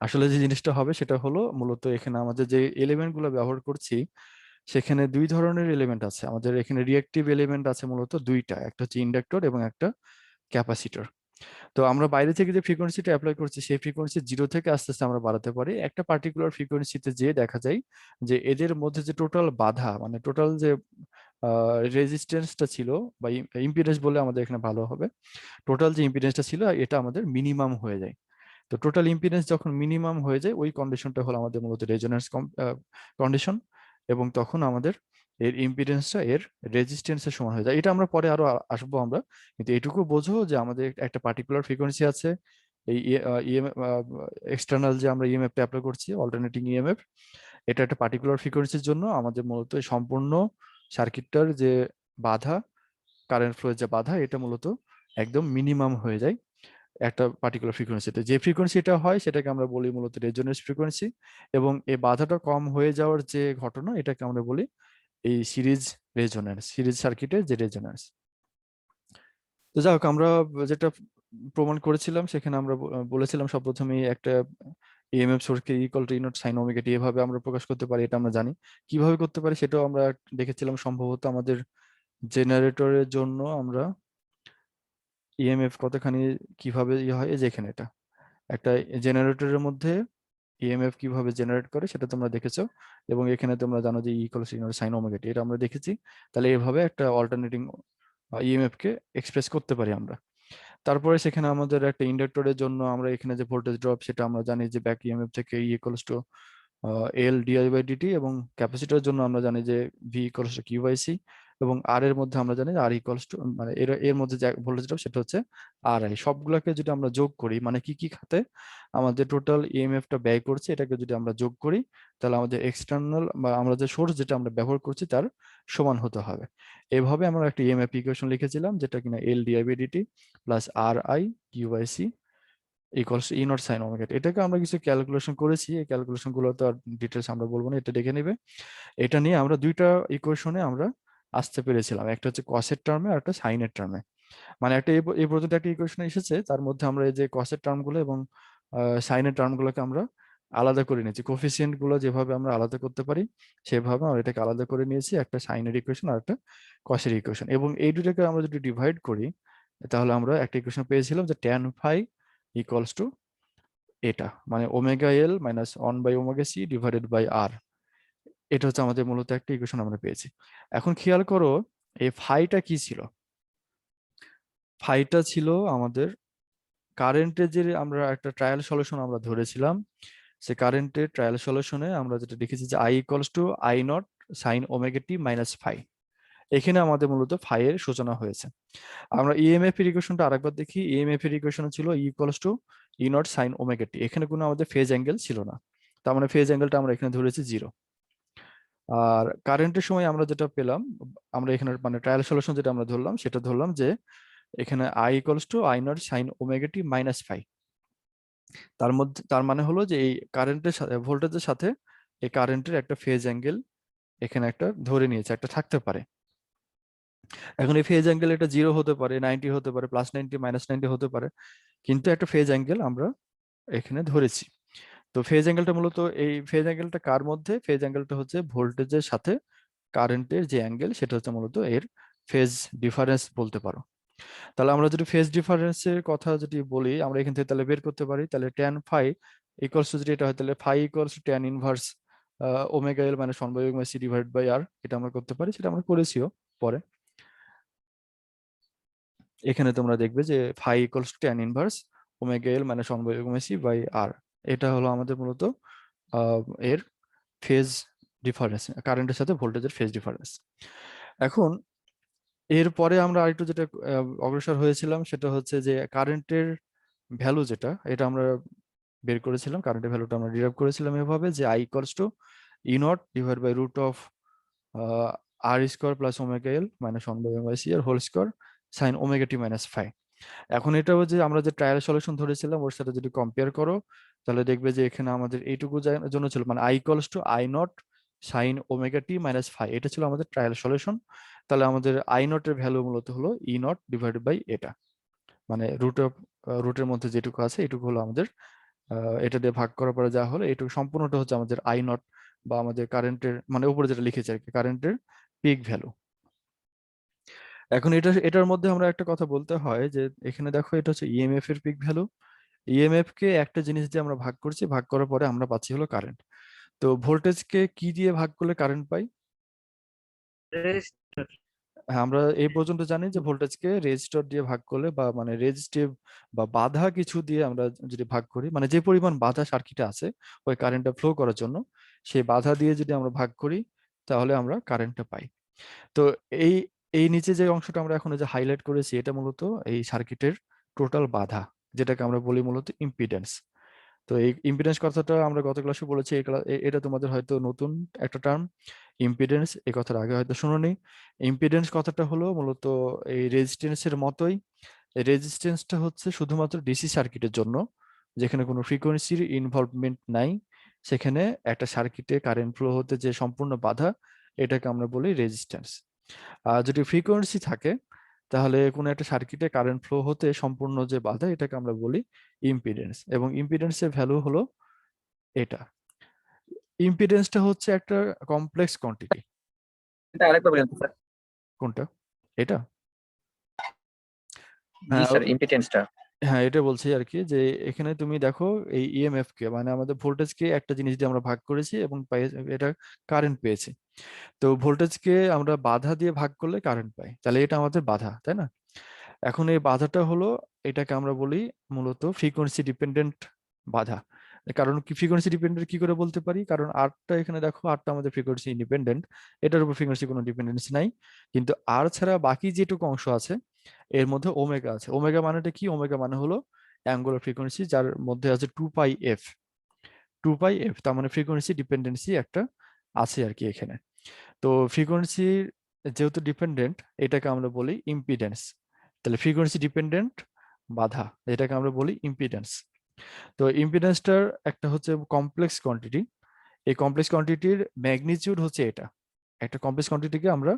আসলে যে জিনিসটা হবে সেটা হলো, মূলত এখানে আমাদের যে এলিমেন্ট গুলো ব্যবহার করছি, সেখানে দুই ধরনের এলিমেন্ট আছে। আমাদের এখানে রিয়েক্টিভ এলিমেন্ট আছে মূলত দুইটা, একটা হচ্ছে ইন্ডাক্টর এবং একটা ক্যাপাসিটর। তো আমরা বাইরে থেকে যে ফ্রিকোয়েন্সিটা অ্যাপ্লাই করছি, সেই ফ্রিকোয়েন্সি জিরো থেকে আস্তে আস্তে আমরা বাড়াতে পারি একটা পার্টিকুলার ফ্রিকোয়েন্সিতে, যে দেখা যায় যে এদের মধ্যে যে টোটাল বাধা, মানে টোটাল যে রেজিস্ট্যান্সটা ছিল, বা ইম্পিডেন্স বলে আমাদের এখানে ভালো হবে, টোটাল যে ইম্পিডেন্সটা ছিল এটা আমাদের মিনিমাম হয়ে যায়। তো টোটাল ইম্পিডেন্স যখন মিনিমাম হয়ে যায়, ওই কন্ডিশনটা হলো আমাদের মূলত রেজোন্যান্স কন্ডিশন, এবং তখন আমাদের এর ইম্পিডেন্সটা এর রেজিস্ট্যান্সের সমান হয়ে যায়। এটা আমরা পরে আরো আসবো আমরা, কিন্তু এটুকু বোঝো যে আমাদের একটা পার্টিকুলার ফ্রিকোয়েন্সি আছে, এই ইএমএফ এক্সটার্নাল যে আমরা ইএমএফ অ্যাপ্লাই করছি, অল্টারনেটিং ইএমএফ, এটা একটা পার্টিকুলার ফ্রিকোয়েন্সির জন্য আমাদের মূলত এই সম্পূর্ণ সার্কিটটার যে বাধা, কারেন্ট ফ্লো যে বাধা, এটা মূলত একদম মিনিমাম হয়ে যায় একটা পার্টিকুলার ফ্রিকোয়েন্সিতে। যে ফ্রিকোয়েন্সিটা হয় সেটাকে আমরা বলি মূলত রেজোনেন্স ফ্রিকোয়েন্সি, এবং এই বাধাটা কম হয়ে যাওয়ার যে ঘটনা, এটাকে আমরা বলি এই সিরিজ রেজোনেন্স, সিরিজ সার্কিটের যে রেজোনেন্স। তো যাই হোক, আমরা যেটা প্রমাণ করেছিলাম সেখানে আমরা বলেছিলাম সব প্রথমে একটা ইএমএফ সোর্সকে equal to E naught sine omega T এভাবে আমরা প্রকাশ করতে পারি, এটা আমরা জানি। কিভাবে করতে পারি সেটাও আমরা দেখেছিলাম সম্ভবত আমাদের জেনারেটরের জন্য। আমরা ইএমএফ কতখানি কিভাবে ইয়ে হয়, এই যে এখানে এটা একটা জেনারেটরের মধ্যে ইএমএফ কিভাবে জেনারেট করে সেটা তোমরা দেখেছো, এবং এখানে তোমরা জানো যে ইকুয়াল টু সাইন ওমেগা টি, এটা আমরা দেখেছি। তাহলে এভাবে একটা অল্টারনেটিং ইএমএফ কে এক্সপ্রেস করতে পারি আমরা। তারপরে সেখানে আমাদের একটা ইন্ডাক্টরের জন্য আমরা এখানে যে ভোল্টেজ ড্রপ সেটা আমরা জানি যে ব্যাক ইএমএফ থেকে E equals to L DI by dt, এবং ক্যাপাসিটরের জন্য আমরা জানি যে V equals to Q by C, এবং আর এর মধ্যে আমরা জানি যে আর ইকুয়ালস টু মানে এর এর মধ্যে যে ভোল্টেজ ড্রপ সেটা হচ্ছে আর আই। সবগুলোকে যদি আমরা যোগ করি, মানে কি কি খাতে আমাদের টোটাল ইএমএফ টা ব্যয় করছে এটাকে যদি আমরা যোগ করি, তাহলে আমাদের এক্সটার্নাল বা আমরা যে সোর্স যেটা আমরা ব্যবহার করছি তার সমান হতে হবে। এভাবে আমরা একটা ইএমএফ ইকুয়েশন লিখেছিলাম যেটা কিনা L DI by d T plus R I Q by C equals E naught sine omega T. এটাকে আমরা কিছু ক্যালকুলেশন করেছি, এই ক্যালকুলেশন গুলো তো আর ডিটেলস আমরা বলবো না, এটা দেখে নেবে। এটা নিয়ে আমরা দুইটা ইকুয়েশনে আমরা আসতে পেরেছিলাম, একটা হচ্ছে কসের টার্মে আর একটা সাইনের টার্মে। মানে একটা এই পর্যন্ত একটা ইকুয়েশন এসেছে, তার মধ্যে আমরা এই যে কসের টার্ম গুলো এবং সাইনের টার্ম গুলোকে আমরা আলাদা করে নিয়েছি। কোফিসিয়েন্ট গুলো যেভাবে আমরা আলাদা করতে পারি সেভাবে আমরা এটাকে আলাদা করে নিয়েছি, একটা সাইনের ইকুয়েশন আর একটা কসের ইকুয়েশন। এবং এই দুটাকে আমরা যদি ডিভাইড করি তাহলে আমরা একটা ইকুয়েশন পেয়েছিলাম যে ট্যান ফাই ইকুয়ালস টু এটা, মানে ওমেগা এল মাইনাস 1/ওমেগা সি ডিভাইডেড বাই আর। এটা হচ্ছে আমাদের মূলত একটা ইকুয়েশন আমরা পেয়েছি। এখন খেয়াল করো এই ফাইটা কি ছিল। ফাইটা ছিল আমাদের কারেন্টের যে আমরা একটা ট্রায়াল সলিউশন আমরা ধরেছিলাম, সে কারেন্টের ট্রায়াল সলিউশনে আমরা যেটা দেখেছি যে I equals to I not sine omega T minus phi. এখানে আমাদের মূলত ফাই এর সূচনা হয়েছে। আমরা ইএমএফ এর ইকুয়েশনটা আরেকবার দেখি। ইএমএফ এর ইকুয়েশন ছিল E equals to E naught sine omega T. এখানে কোনো আমাদের ফেজ অ্যাঙ্গেল ছিল না, তার মানে ফেজ অ্যাঙ্গেলটা আমরা এখানে ধরেছি 0। আর কারেন্টের সময় আমরা যেটা পেলাম, আমরা এখানে মানে ট্রায়াল সলিউশন যেটা আমরা ধরলাম সেটা ধরলাম যে এখানে I equals to I not sine omega T minus phi. তার মানে হলো যে এই কারেন্টের সাথে ভোল্টেজের সাথে এই কারেন্টের একটা ফেজ অ্যাঙ্গেল এখানে একটা ধরে নিয়েছে, একটা থাকতে পারে। এখন এই ফেজ অ্যাঙ্গেল এটা 0 হতে পারে, 90 হতে পারে, প্লাস 90 মাইনাস 90 হতে পারে, কিন্তু একটা ফেজ অ্যাঙ্গেল আমরা এখানে ধরেছি। তো ফেজ অ্যাঙ্গেলটা মূলত এই ফেজ অ্যাঙ্গেলটা কার মধ্যে, ফেজ অ্যাঙ্গেলটা হচ্ছে ভোল্টেজের সাথে কারেন্টের যে অ্যাঙ্গেল সেটা হচ্ছে মূলত এর ফেজ ডিফারেন্স বলতে পারো। তাহলে আমরা যদি ফেজ ডিফারেন্সের কথা যদি বলি আমরা এখান থেকে তাহলে বের করতে পারি, তাহলে ট্যান ফাই ইকুয়ালস টু যদি এটা হয় তাহলে phi equals to tan inverse omega L minus 1/ওমেগা সি ডিভাইড বাই আর। এটা আমরা করতে পারি, সেটা আমরা করেছিও পরে। এখানে তোমরা দেখবে যে phi equals to tan inverse omega L minus 1/ওমেগা সি বাই আর। এটা হলো আমাদের মূলত এর ফেজ ডিফারেন্স, কারেন্টের সাথে ভোল্টেজের ফেজ ডিফারেন্স। এখন এরপরে আমরা আরেকটু যেটা অগ্রসর হয়েছিলাম সেটা হচ্ছে যে কারেন্টের ভ্যালু যেটা এটা আমরা বের করেছিলাম। কারেন্টের ভ্যালুটা আমরা ডিরাইভ করেছিলাম এভাবে যে I equals to E naught divide by root of R square plus omega L minus 1/ওমেগা সি আর হোল স্কোয়ার সাইন ওমেগা টি মাইনাস ফাই। এখন এটা যে আমরা যে ট্রায়াল সলিউশন ধরেছিলাম ওর সাথে যদি কম্পেয়ার করো তাহলে দেখবে যে এখানে আমাদের এইটুকু জন্য ছিল, মানে I equals to I not sine omega T minus phi, এটা ছিল আমাদের ট্রায়াল সলিউশন। তাহলে আমাদের আই নট এর ভ্যালু মূলত হলো ই নট ডিভাইডেড বাই এটা, মানে রুটের মধ্যে যেটুকু আছে এটুকু হলো আমাদের এটা দিয়ে ভাগ করার পরে যা হলো এটুকু সম্পূর্ণটা হচ্ছে আমাদের আই নট বা আমাদের কারেন্টের মানে উপরে যেটা লিখেছে আর কি কারেন্টের পিক ভ্যালু। এখন এটার মধ্যে আমরা একটা কথা বলতে হয় যে এখানে দেখো এটা হচ্ছে ইএমএফ এর পিক ভ্যালু। ইএমএফ কে একটা জিনিস দিয়ে আমরা ভাগ করছি, ভাগ করার পরে আমরা পাচ্ছি হলো কারেন্ট। তো ভোল্টেজকে কি দিয়ে ভাগ করলে কারেন্ট পাই? রেজিস্টার। হ্যাঁ, আমরা এই পর্যন্ত জানি যে ভোল্টেজকে রেজিস্টর দিয়ে ভাগ করলে বা মানে রেজিস্টিভ বা বাধা কিছু দিয়ে আমরা যদি ভাগ করি, মানে যে পরিমাণ বাধা সার্কিটে আছে ওই কারেন্টটা ফ্লো করার জন্য সেই বাধা দিয়ে যদি আমরা ভাগ করি তাহলে আমরা কারেন্টটা পাই। তো এই এই নিচে যে অংশটা আমরা এখন যে হাইলাইট করেছি এটা মূলত এই সার্কিটের টোটাল বাধা, যেটাকে আমরা বলি মূলত ইম্পিডেন্স। তো এই ইম্পিডেন্স কথাটা আমরা গত ক্লাসে বলেছি, এটা তোমাদের হয়তো নতুন একটা টার্ম ইম্পিডেন্স, এই কথাটা আগে হয়তো শুনোনি। ইম্পিডেন্স কথাটা হলো মূলত এই রেজিস্ট্যান্সের মতোই। রেজিস্ট্যান্সটা হচ্ছে শুধুমাত্র ডিসি সার্কিটের জন্য, যেখানে কোনো ফ্রিকোয়েন্সির ইনভলভমেন্ট নাই, সেখানে একটা সার্কিটে কারেন্ট ফ্লো হতে যে সম্পূর্ণ বাধা এটাকে আমরা বলি রেজিস্ট্যান্স। আর যদি ফ্রিকোয়েন্সি থাকে তাহলে কোনো একটা সার্কিটে কারেন্ট ফ্লো হতে সম্পূর্ণ যে বাধা এটাকে আমরা বলি ইম্পিডেন্স, এবং ইম্পিডেন্সের ভ্যালু হলো এটা ইম্পিডেন্সটা হচ্ছে একটা কমপ্লেক্স কোয়ান্টিটি। এটা আরেকবার বলেন স্যার। কোনটা? এটা? জি হ্যাঁ স্যার, ইম্পিডেন্সটা। হ্যাঁ, এটা বলছি আর কি, যে এখানে তুমি দেখো এই ইএমএফ কে, মানে আমাদের ভোল্টেজকে একটা জিনিস দিয়ে আমরা ভাগ করেছি এবং এটা কারেন্ট পেয়েছি। তো ভোল্টেজকে আমরা বাধা দিয়ে ভাগ করলে কারেন্ট পাই, তাহলে এটা আমাদের বাধা, তাই না? এখন এই বাধাটা হলো, এটাকে আমরা বলি মূলত ফ্রিকোয়েন্সি ডিপেন্ডেন্ট বাধা। কারণ কি ফ্রিকোয়েন্সি ডিপেন্ডেন্ট কি করে বলতে পারি? কারণ আরটা এখানে দেখো, আরটা আমাদের ফ্রিকোয়েন্সি ইন্ডিপেন্ডেন্ট, এটার উপর ফ্রিকোয়েন্সি কোনো ডিপেন্ডেন্সি নাই। কিন্তু আর ছাড়া বাকি যেটুকু অংশ আছে এর মধ্যে ওমেগা আছে। ওমেগা মানেটা কি? ওমেগা মানে হলো অ্যাঙ্গুলার ফ্রিকোয়েন্সি, যার মধ্যে আছে 2πf। 2πf তার মানে ফ্রিকোয়েন্সি ডিপেন্ডেন্সি একটা আছে আর কি এখানে। তো ফ্রিকোয়েন্সি যেহেতু ডিপেন্ডেন্ট, এটাকে আমরা বলি ইম্পিডেন্স। তাহলে ফ্রিকোয়েন্সি ডিপেন্ডেন্ট বাধা, এটাকে আমরা বলি ইম্পিডেন্স। তো ইম্পিডেন্সটার একটা হচ্ছে কমপ্লেক্স কোয়ান্টিটি। এই কমপ্লেক্স কোয়ান্টিটির ম্যাগনিটিউড হচ্ছে এটা। একটা কমপ্লেক্স কোয়ান্টিটিকে আমরা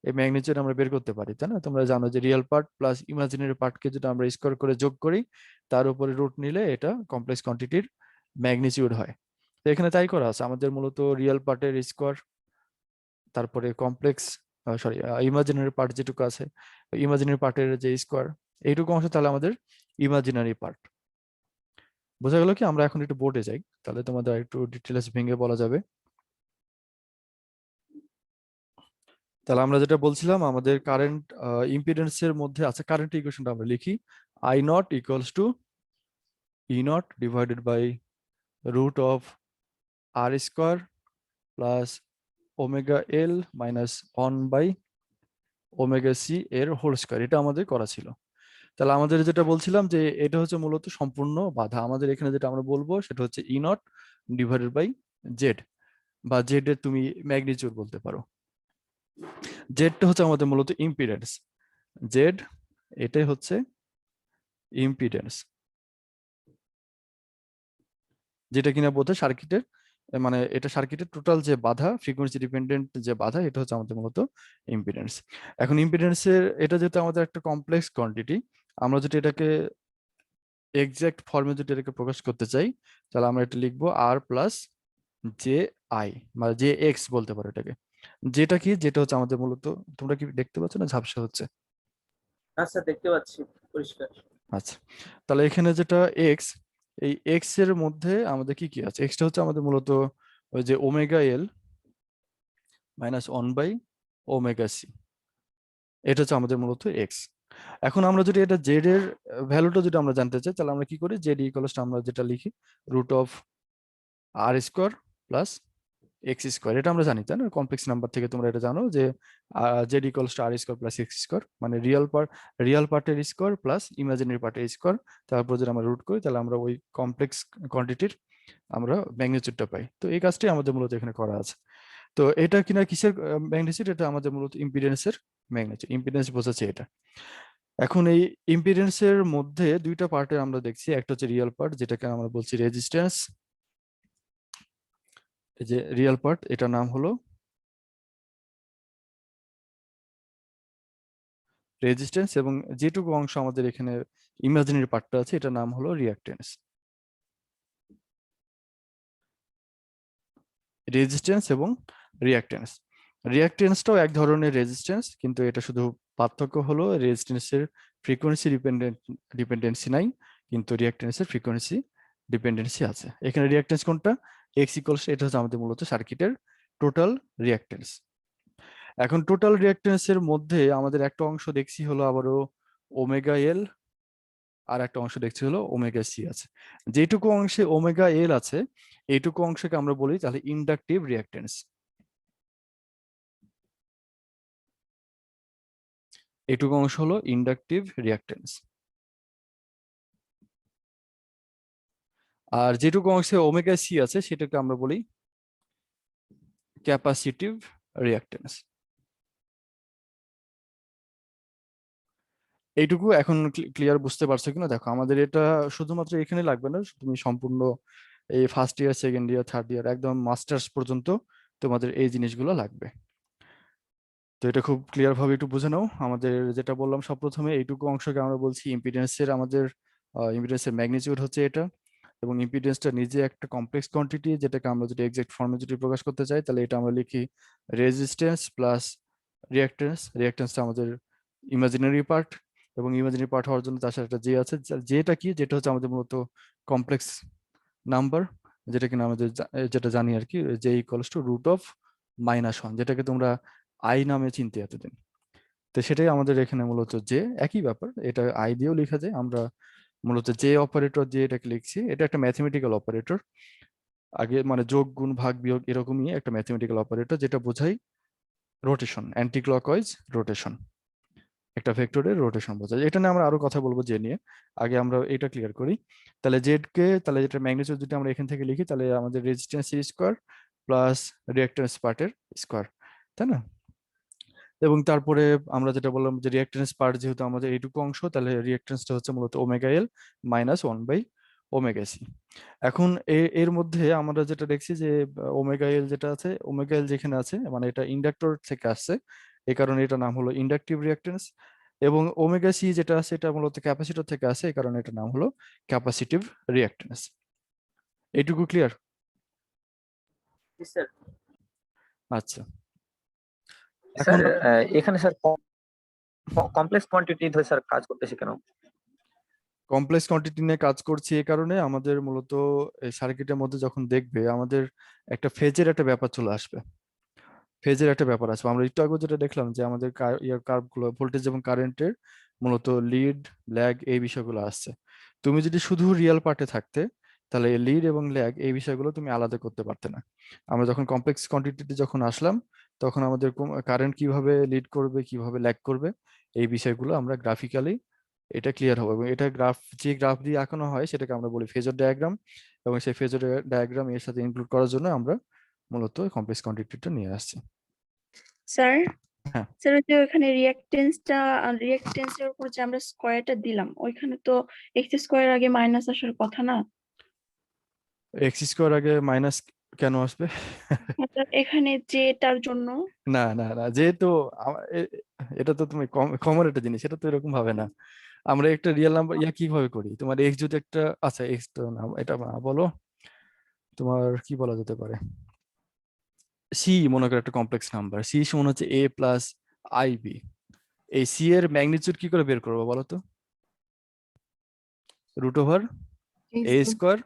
এই ম্যাগনিটিউড আমরা বের করতে পারি, তাই না? তোমরা জানো যে রিয়েল পার্ট প্লাস ইমাজিনারি পার্টকে যদি আমরা স্কোয়ার করে যোগ করি, তার উপরে রুট নিলে এটা কমপ্লেক্স কোয়ান্টিটির ম্যাগনিটিউড হয়। তো এখানে তাই করা আছে, আমাদের মূলত রিয়েল পার্টের স্কোয়ার, তারপরে কমপ্লেক্স সরি ইমাজিনারি পার্ট যেটুকু আছে, ইমাজিনারি পার্টের যে স্কোয়ার, এইটুকু অংশ তাহলে আমাদের ইমাজিনারি পার্ট। বোঝা গেল কি? আমরা এখন একটু বোর্ডে যাই, তাহলে তোমাদের একটু ডিটেলস ভেঙে বলা যাবে। তাহলে আমরা যেটা বলছিলাম, আমাদের কারেন্ট ইম্পিডেন্সের মধ্যে আছে, কারেন্ট ইকুয়েশনটা আমরা লিখি I not equals to E not divided by root of R square plus omega L minus 1 by omega C এর হোল স্কোয়ার। এটা আমাদের করা ছিল। তাহলে আমাদের যেটা বলছিলাম যে এটা হচ্ছে মূলত সম্পূর্ণ বাধা। আমাদের এখানে যেটা আমরা বলবো সেটা হচ্ছে ই নট ডিভাইডেড বাই জেড, বা জেড এর তুমি ম্যাগনিটিউড বলতে পারো। জেডটা হচ্ছে আমাদের মূলত ইম্পিডেন্স। জেড এটাই হচ্ছে ইম্পিডেন্স, যেটা কিনা বোধহয় সার্কিটের, মানে এটা সার্কিটের টোটাল যে বাধা, ফ্রিকোয়েন্সি ডিপেন্ডেন্ট যে বাধা, এটা হচ্ছে আমাদের মূলত ইম্পিডেন্স। এখন ইম্পিডেন্সের এটা যেহেতু আমাদের একটা কমপ্লেক্স কোয়ান্টিটি, আমরা যদি এটাকে এক্সাক্ট ফর্মে যদি এটাকে প্রকাশ করতে চাই, তাহলে আমরা এটা লিখবো আর প্লাস জে আই, মানে জে এক্স বলতে পারো এটাকে। যেটা কি, যেটা হচ্ছে আমাদের মূলত, তোমরা কি দেখতে পাচ্ছ না ঝাপসা হচ্ছে? আচ্ছা, দেখতে পাচ্ছি পরিষ্কার। আচ্ছা, তাহলে এখানে যেটা এক্স, এই এক্স এর মধ্যে আমাদের কি কি আছে? এক্সটা হচ্ছে আমাদের মূলত ওই যে omega L minus 1 by omega C, এটা হচ্ছে আমাদের মূলত এক্স। এখন আমরা যদি এটা জেড এর ভ্যালুটা যদি আমরা জানতে চাই, তাহলে আমরা কি করি? জেড ইকুয়ালস আমরা যেটা লিখি root of R square plus X square. এটা আমরা জানি, তাই না? কমপ্লেক্স নাম্বার থেকে তোমরা এটা জানো যে Z equals to R square plus X square, মানে রিয়েল পার্টের স্কোয়ার প্লাস ইমাজিনারি পার্টের স্কোয়ার। তারপর যদি আমরা রুট করি, তাহলে আমরা ওই কমপ্লেক্স কোয়ান্টিটির আমরা ম্যাগনিটিউডটা পাই। তো এই কাজটাই আমাদের মূলত এখানে করা আছে। তো এটা কিনা কিসের ম্যাগনিটিউড? এটা আমাদের মূলত ইম্পিডেন্সের ম্যাগনিটিউড। ইম্পিডেন্স বোঝাচ্ছে এটা। এখন এই ইম্পিডেন্সের মধ্যে দুইটা পার্টে আমরা দেখছি, একটা হচ্ছে রিয়েল পার্ট, যেটাকে আমরা বলছি রেজিস্ট্যান্স। এই যে রিয়েল পার্ট, এটার নাম হলো রেজিস্ট্যান্স, এবং যেটুকু অংশ আমাদের এখানে ইমাজিনারি পার্টটা আছে, এটার নাম হলো রিঅ্যাকট্যান্স। রেজিস্ট্যান্স এবং রিঅ্যাকট্যান্স, রিঅ্যাকট্যান্সটাও এক ধরনের রেজিস্ট্যান্স, কিন্তু এটা শুধু পার্থক্য হলো রেজিস্ট্যান্সের ফ্রিকোয়েন্সি ডিপেন্ডেন্সি নাই, কিন্তু রিঅ্যাকট্যান্সের ফ্রিকোয়েন্সি ডিপেন্ডেন্সি আছে। এখানে রিঅ্যাকট্যান্স কোনটা? এক্স ইকুয়ালস, এটা হচ্ছে আমাদের মূলত সার্কিটের টোটাল রিঅ্যাকট্যান্স। এখন টোটাল রিঅ্যাকট্যান্সের মধ্যে আমাদের একটা অংশ দেখছি হলো আবারও ওমেগা এল, আর একটা অংশ দেখছি হলো ওমেগা সি আছে। যেটুকু অংশে ওমেগা এল আছে, এইটুকু অংশকে আমরা বলি তাহলে ইন্ডাকটিভ রিঅ্যাকট্যান্স। এইটুকু অংশ হলো ইন্ডাকটিভ রিঅ্যাকট্যান্স। আর যেটুকু অংশে ওমেগা সি আছে, সেটাকে আমরা বলি ক্যাপাসিটিভ রিঅ্যাকট্যান্স। এইটুকু এখন ক্লিয়ার বুঝতে পারছো কিনা দেখো। আমাদের এটা শুধুমাত্র এখানে লাগবে না, তুমি সম্পূর্ণ এই first year, second year, third year, একদম মাস্টার্স পর্যন্ত তোমাদের এই জিনিসগুলো লাগবে। তো এটা খুব ক্লিয়ার ভাবে একটু বুঝে নাও। আমাদের যেটা বললাম সব প্রথমে, এইটুকু অংশকে আমরা বলছি ইম্পিডেন্সের, আমাদের ইম্পিডেন্সের ম্যাগনিটিউড হচ্ছে এটা। এবং ইম্পিডেন্সটা নিজে একটা কমপ্লেক্স কোয়ান্টিটি, যেটাকে আমরা যদি এক্সাক্ট ফর্মে যদি প্রকাশ করতে চাই তাহলে এটা আমরা লিখি রেজিস্ট্যান্স প্লাস রিঅ্যাক্ট্যান্স। রিঅ্যাক্ট্যান্সটা আমাদের ইমাজিনারি পার্ট, এবং ইমাজিনারি পার্ট হওয়ার জন্য তার সাথে একটা জে আছে। যেটা কি, যেটা হচ্ছে আমাদের মূলত কমপ্লেক্স নাম্বার, যেটা কিনা আমাদের যেটা জানি আর কি, J equals to root of -1, যেটাকে তোমরা আই নামে চিনতে এতদিন। তো সেটাই আমাদের এখানে মূলত যে একই ব্যাপার, এটা আই দিয়েও লেখা যায়। আমরা মূলত যে অপারেটর দিয়ে এটাকে লিখছি, এটা একটা ম্যাথমেটিক্যাল অপারেটর। আগে মানে যোগ গুণ ভাগ বিয়োগ এরকমই একটা ম্যাথমেটিক্যাল অপারেটর, যেটা বোঝায় রোটেশন, অ্যান্টি ক্লকওয়াইজ রোটেশন, একটা ভেক্টরের রোটেশন বোঝায়। এটা নিয়ে আমরা আরো কথা বলবো যে নিয়ে, আগে আমরা এটা ক্লিয়ার করি। তাহলে জেড কে, তাহলে যেটা ম্যাগনিটিউড যদি আমরা এখান থেকে লিখি, তাহলে আমাদের রেজিস্ট্যান্স স্কোয়ার প্লাস রিঅ্যাক্ট্যান্স পার্টের স্কোয়ার, তাই না? এবং তারপরে আমরা যেটা বললাম যে রিঅ্যাক্ট্যান্স পার্ট যেহেতু আমাদের এইটুকু অংশ, তাহলে রিঅ্যাক্ট্যান্সটা হচ্ছে মূলত ওমেগা এল মাইনাস 1/ওমেগা সি। এখন এর মধ্যে আমরা যেটা দেখছি যে ওমেগা এল যেটা আছে, ওমেগা এল যেখানে আছে মানে এটা ইন্ডাক্টর থেকে আসছে, এই কারণে এটা নাম হলো ইন্ডাকটিভ রিঅ্যাক্ট্যান্স। এবং ওমেগা সি যেটা আছে এটা মূলত ক্যাপাসিটর থেকে আসে, এই কারণে এটা নাম হলো ক্যাপাসিটিভ রিঅ্যাক্ট্যান্স। এইটুকু ক্লিয়ার? জি স্যার। আচ্ছা, স্যার এখন এখানে স্যার কমপ্লেক্স কোয়ান্টিটি ধরে স্যার কাজ করতেছে কেন? কমপ্লেক্স কোয়ান্টিটি নিয়ে কাজ করছি এই কারণে, আমাদের মূলত সার্কিটের মধ্যে যখন দেখবে আমাদের একটা ফেজের একটা ব্যাপার চলে আসবে। ফেজের একটা ব্যাপার আছে, আমরা একটু আগে যেটা দেখলাম যে আমাদের কার্ভগুলো ভোল্টেজ এবং কারেন্টের মূলত লিড ল্যাগ এই বিষয়গুলো আসছে। তুমি যদি শুধু রিয়েল পার্টে থাকতে, তাহলে লিড এবং ল্যাগ এই বিষয়গুলো তুমি আলাদা করতে পারতে না। আমরা যখন কমপ্লেক্স কোয়ান্টিটিতে যখন আসলাম, তখন আমাদের কারেন্ট কিভাবে লিড করবে, কিভাবে ল্যাগ করবে, এই বিষয়গুলো আমরা গ্রাফিক্যালি এটা ক্লিয়ার হবে। এবং এটা যে গ্রাফ দিয়ে আঁকানো হয় সেটাকে আমরা বলি ফেজর ডায়াগ্রাম, এবং সেই ফেজর ডায়াগ্রাম এর সাথে ইনক্লুড করার জন্য আমরা মূলত কমপ্লেক্স কোয়ান্টিটিটা নিয়ে আসছি। স্যার হ্যাঁ। স্যার ওই যে ওইখানে রিঅ্যাক্টেন্সের উপর যে আমরা স্কয়ারটা দিলাম, ওইখানে তো এক্স স্কয়ার আগে মাইনাস আসার কথা না? এক্স স্কোয়ার আগে মাইনাস কেন আসবে? স্যার এখানে যেটার জন্য না না না, যেহেতু এটা তো তুমি কমন একটা জিনিস, এটা তো এরকম ভাবে না। আমরা একটা রিয়েল নাম্বার কিভাবে করি, তোমার এক্স যদি একটা, আচ্ছা এক্স তো না, এটা বলো তোমার কি বলা যেতে পারে, সি মনে করো একটা কমপ্লেক্স নাম্বার, সি সমান হচ্ছে এ প্লাস আই বি। এই সি এর ম্যাগনিটিউড কি করে বের করবো বলো তো? Root over a square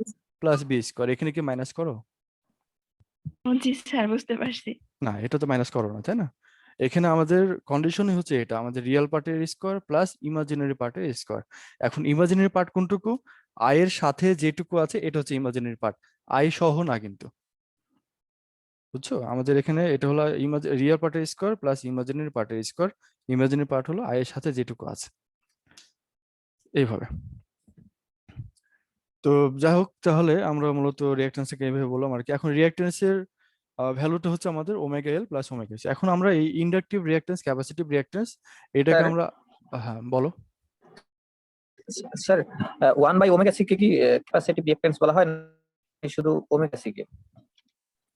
plus B square. এখানে কি মাইনাস করো? জি স্যার, বুঝতে পারছি। না, এটা তো মাইনাস করো না, তাই না? এখানে আমাদের কন্ডিশনই হচ্ছে এটা, আমাদের রিয়েল পার্টের স্কোয়ার প্লাস ইমাজিনারি পার্টের স্কোয়ার। এখন ইমাজিনারি পার্ট কোনটুকু? আই এর সাথে যেটুকু আছে এটা হচ্ছে ইমাজিনারি পার্ট, আই সহ না কিন্তু, বুঝছো? আমাদের এখানে এটা হলো রিয়েল পার্টের স্কোয়ার প্লাস ইমাজিনারি পার্টের স্কোয়ার। ইমাজিনারি পার্ট হলো আই এর সাথে যেটুকু আছে, এইভাবে। তো যাই হোক, তাহলে আমরা মূলত রিঅ্যাকট্যান্সকে এইভাবে বললাম আর কি। এখন রিঅ্যাকট্যান্সের ভ্যালুটা হচ্ছে আমাদের omega L plus omega C. এখন আমরা এই ইন্ডাকটিভ রিঅ্যাকট্যান্স, ক্যাপাসিটিভ রিঅ্যাকট্যান্স, এটাকে স্যার আমরা, হ্যাঁ বলো। স্যার 1/ওমেগা সি কে কি ক্যাপাসিটিভ রিঅ্যাকট্যান্স বলা হয়, নাকি শুধু ওমেগা সি কে?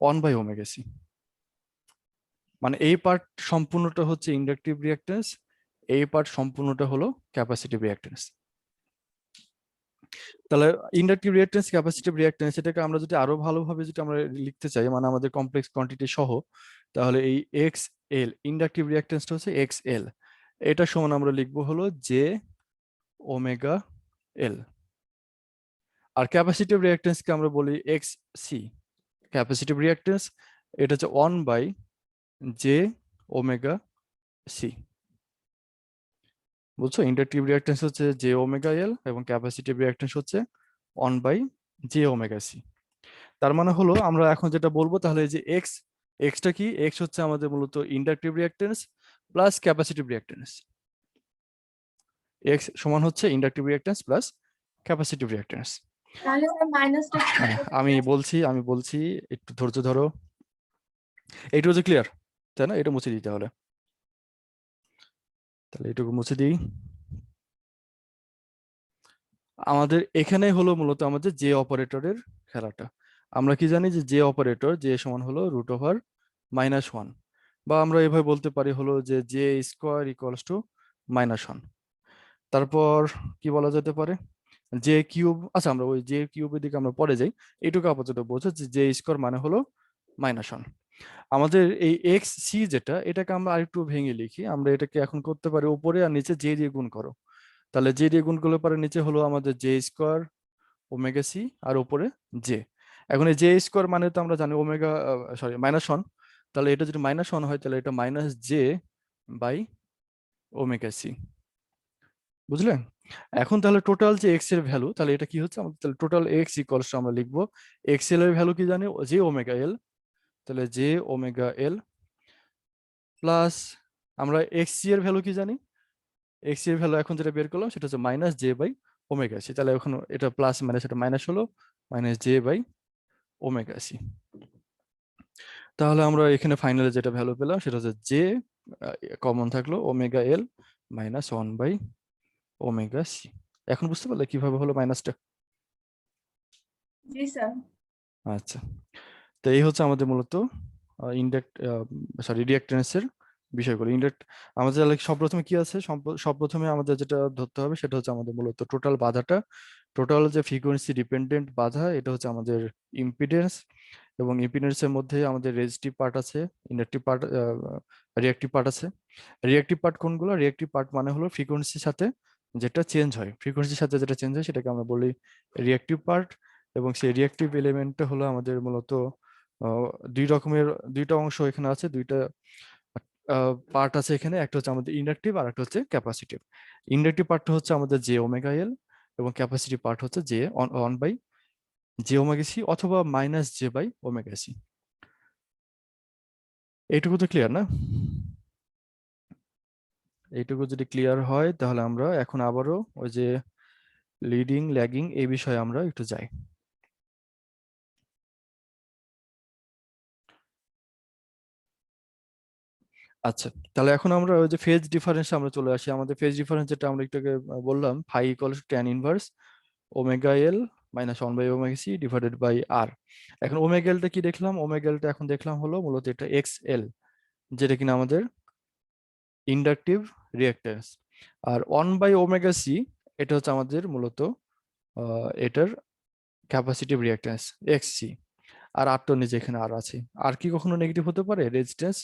1/ওমেগা সি, মানে এই পার্ট সম্পূর্ণটা হচ্ছে ইন্ডাকটিভ রিঅ্যাকট্যান্স, এই পার্ট সম্পূর্ণটা হলো ক্যাপাসিটিভ রিঅ্যাকট্যান্স। তাহলে ইন্ডাকটিভ রিঅ্যাকট্যান্স, ক্যাপাসিটিভ রিঅ্যাকট্যান্স, এটাকে আমরা যদি আরো ভালোভাবে যদি আমরা লিখতে চাই, মানে আমাদের কমপ্লেক্স কোয়ান্টিটি সহ, তাহলে এই এক্স এল ইন্ডাকটিভ রিঅ্যাকট্যান্সটা হচ্ছে এক্স এল, এটা সমান আমরা লিখবো হলো জে ওমেগা এল। আর ক্যাপাসিটিভ রিঅ্যাকট্যান্সকে আমরা বলি এক্স সি। ক্যাপাসিটিভ রিঅ্যাকট্যান্স এটা হচ্ছে 1/জে ওমেগা সি, বুঝছো? ইন্ডাকটিভ রিঅ্যাকট্যান্স হচ্ছে জে ওমেগা এল এবং ক্যাপাসিটিভ রিঅ্যাকট্যান্স হচ্ছে 1/জে ওমেগা সি। তার মানে হলো আমরা এখন যেটা বলবো, তাহলে এই যে এক্সটা কি, এক্স হচ্ছে আমাদের মূলত inductive reactance plus capacitive reactance. X সমান হচ্ছে inductive reactance plus capacitive reactance. তাহলে স্যার মাইনাসটা আমি বলছি একটু ধৈর্য ধরো। এইটুকু হচ্ছে ক্লিয়ার, তাই না? এটা মুছে দিতে হবে, তাহলে এটুকু মুছে দিই। আমাদের এখানে হলো মূলত আমাদের যে অপারেটরের খেলাটা। আমরা কি জানি যে যে অপারেটর, যে সমান হলো রুট ওভার -1, বা আমরা এভাবে বলতে পারি হলো যে জে স্কোয়ার ইকুয়ালস টু -1। তারপর কি বলা যেতে পারে, জে কিউব, আচ্ছা আমরা ওই জে কিউবের দিকে আমরা পরে যাই। এইটুকু আপাতত বোঝো যে জে স্কোয়ার মানে হলো -1। আমাদের এই এক্স সি যেটা, এটাকে আমরা আরেকটু ভেঙে লিখি। আমরা এটাকে এখন করতে পারি উপরে আর নিচে জে দিয়ে গুণ করো। তাহলে জে দিয়ে গুণ করলে পরে নিচে হলো আমাদের জে স্কোয়ার ওমেগা সি আর উপরে জে। এখন এই জে স্কোয়ার মানে তো আমরা জানি ওমেগা, সরি -1। তাহলে এটা যদি -1 হয় তাহলে এটা -j/ওমেগা সি। বুঝলে? এখন তাহলে টোটাল যে এক্স এর ভ্যালু, তাহলে এটা কি হচ্ছে আমাদের, তাহলে টোটাল এক্স ইকুয়ালস আমরা লিখবো এক্স এল এর ভ্যালু কি জানি, জে ওমেগা এল। তাহলে জে ওমেগা এল প্লাস আমরা এক্স সি এর ভ্যালু কি জানি, এক্স সি এর ভ্যালু এখন যেটা বের করলাম সেটা হচ্ছে -j/ওমেগা সি। তাহলে এখন এটা প্লাস মাইনাস এটা মাইনাস হলো -j/ওমেগা সি। তাহলে আমরা এখানে ফাইনালে যেটা ভ্যালু পেলাম সেটা হচ্ছে জে, কমন থাকলো ওমেগা এল -1/ওমেগা সি। এখন বুঝতে পারলে কিভাবে হলো মাইনাসটা? জি স্যার। আচ্ছা, তো এই হচ্ছে আমাদের মূলত রিঅ্যাকট্যান্সের বিষয়গুলো। আমাদের তাহলে সব প্রথমে কি আছে, সব প্রথমে আমাদের যেটা ধরতে হবে সেটা হচ্ছে আমাদের মূলত টোটাল বাধাটা, টোটাল যে ফ্রিকোয়েন্সি ডিপেন্ডেন্ট বাধা, এটা হচ্ছে আমাদের ইম্পিডেন্স। এবং ইম্পিডেন্সের মধ্যে আমাদের রেজিস্টিভ পার্ট আছে, ইন্ডাকটিভ পার্ট, রিঅ্যাক্টিভ পার্ট আছে। রিঅ্যাক্টিভ পার্ট কোনগুলো? রিঅ্যাক্টিভ পার্ট মানে হলো ফ্রিকোয়েন্সির সাথে যেটা চেঞ্জ হয়, ফ্রিকোয়েন্সির সাথে যেটা চেঞ্জ হয় সেটাকে আমরা বলি রিঅ্যাক্টিভ পার্ট। এবং সেই রিঅ্যাক্টিভ এলিমেন্টটা হলো আমাদের মূলত দুই রকমের, দুইটা অংশ এখানে আছে, দুইটা পার্ট আছে এখানে। একটা হচ্ছে আমাদের ইন্ডাকটিভ আর একটা হচ্ছে ক্যাপাসিটিভ। ইন্ডাকটিভ পার্টটা হচ্ছে আমাদের জে ওমেগা এল এবং ক্যাপাসিটিভ পার্ট হচ্ছে জে 1/j/ওমেগা সি অথবা -j/ওমেগা সি। এইটুকু তো ক্লিয়ার না? এইটুকু যদি ক্লিয়ার হয় তাহলে আমরা এখন আবারও ওই যে লিডিং ল্যাগিং এই বিষয়ে আমরা একটু যাই। আচ্ছা, তাহলে এখন আমরা ওই যে ফেজ ডিফারেন্স আমরা চলে আসি। আমাদের ফেজ ডিফারেন্স যেটা আমরা একটু আগে বললাম, phi equals to tan inverse omega L -1/ওমেগা সি ডিভাইডেড বাই আর। এখন ওমেগা এলটা কি দেখলাম? ওমেগা এলটা এখন দেখলাম হলো মূলত এটা এক্স এল, যেটা কিনা আমাদের ইন্ডাকটিভ রিঅ্যাক্ট্যান্স। আর 1/ওমেগা সি এটা হচ্ছে আমাদের মূলত এটার ক্যাপাসিটিভ রিঅ্যাক্ট্যান্স এক্স সি। আর আরটা নিচে এখানে আর আছে। আর কি কখনো নেগেটিভ হতে পারে? রেজিস্ট্যান্স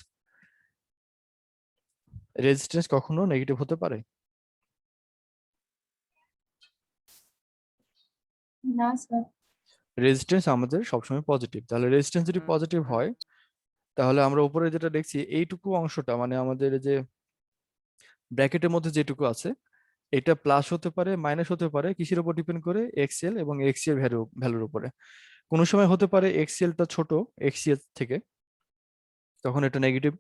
কখনো নেগেটিভ হতে পারে? না স্যার। রেজিস্ট্যান্স আমাদের সবসময় পজিটিভ। তাহলে রেজিস্ট্যান্স যদি পজিটিভ হয় তাহলে আমরা উপরে যেটা দেখছি এইটুকু অংশটা মানে আমাদের যে ব্র্যাকেটের মধ্যে যেটুকু আছে এটা প্লাস হতে পারে মাইনাস হতে পারে, কিসের উপর ডিপেন্ড করে? এক্সএল এবং এক্সি এর ভ্যালুর উপরে। কোনো সময় হতে পারে এক্সএলটা ছোট এক্সি এর থেকে, তখন এটা নেগেটিভ।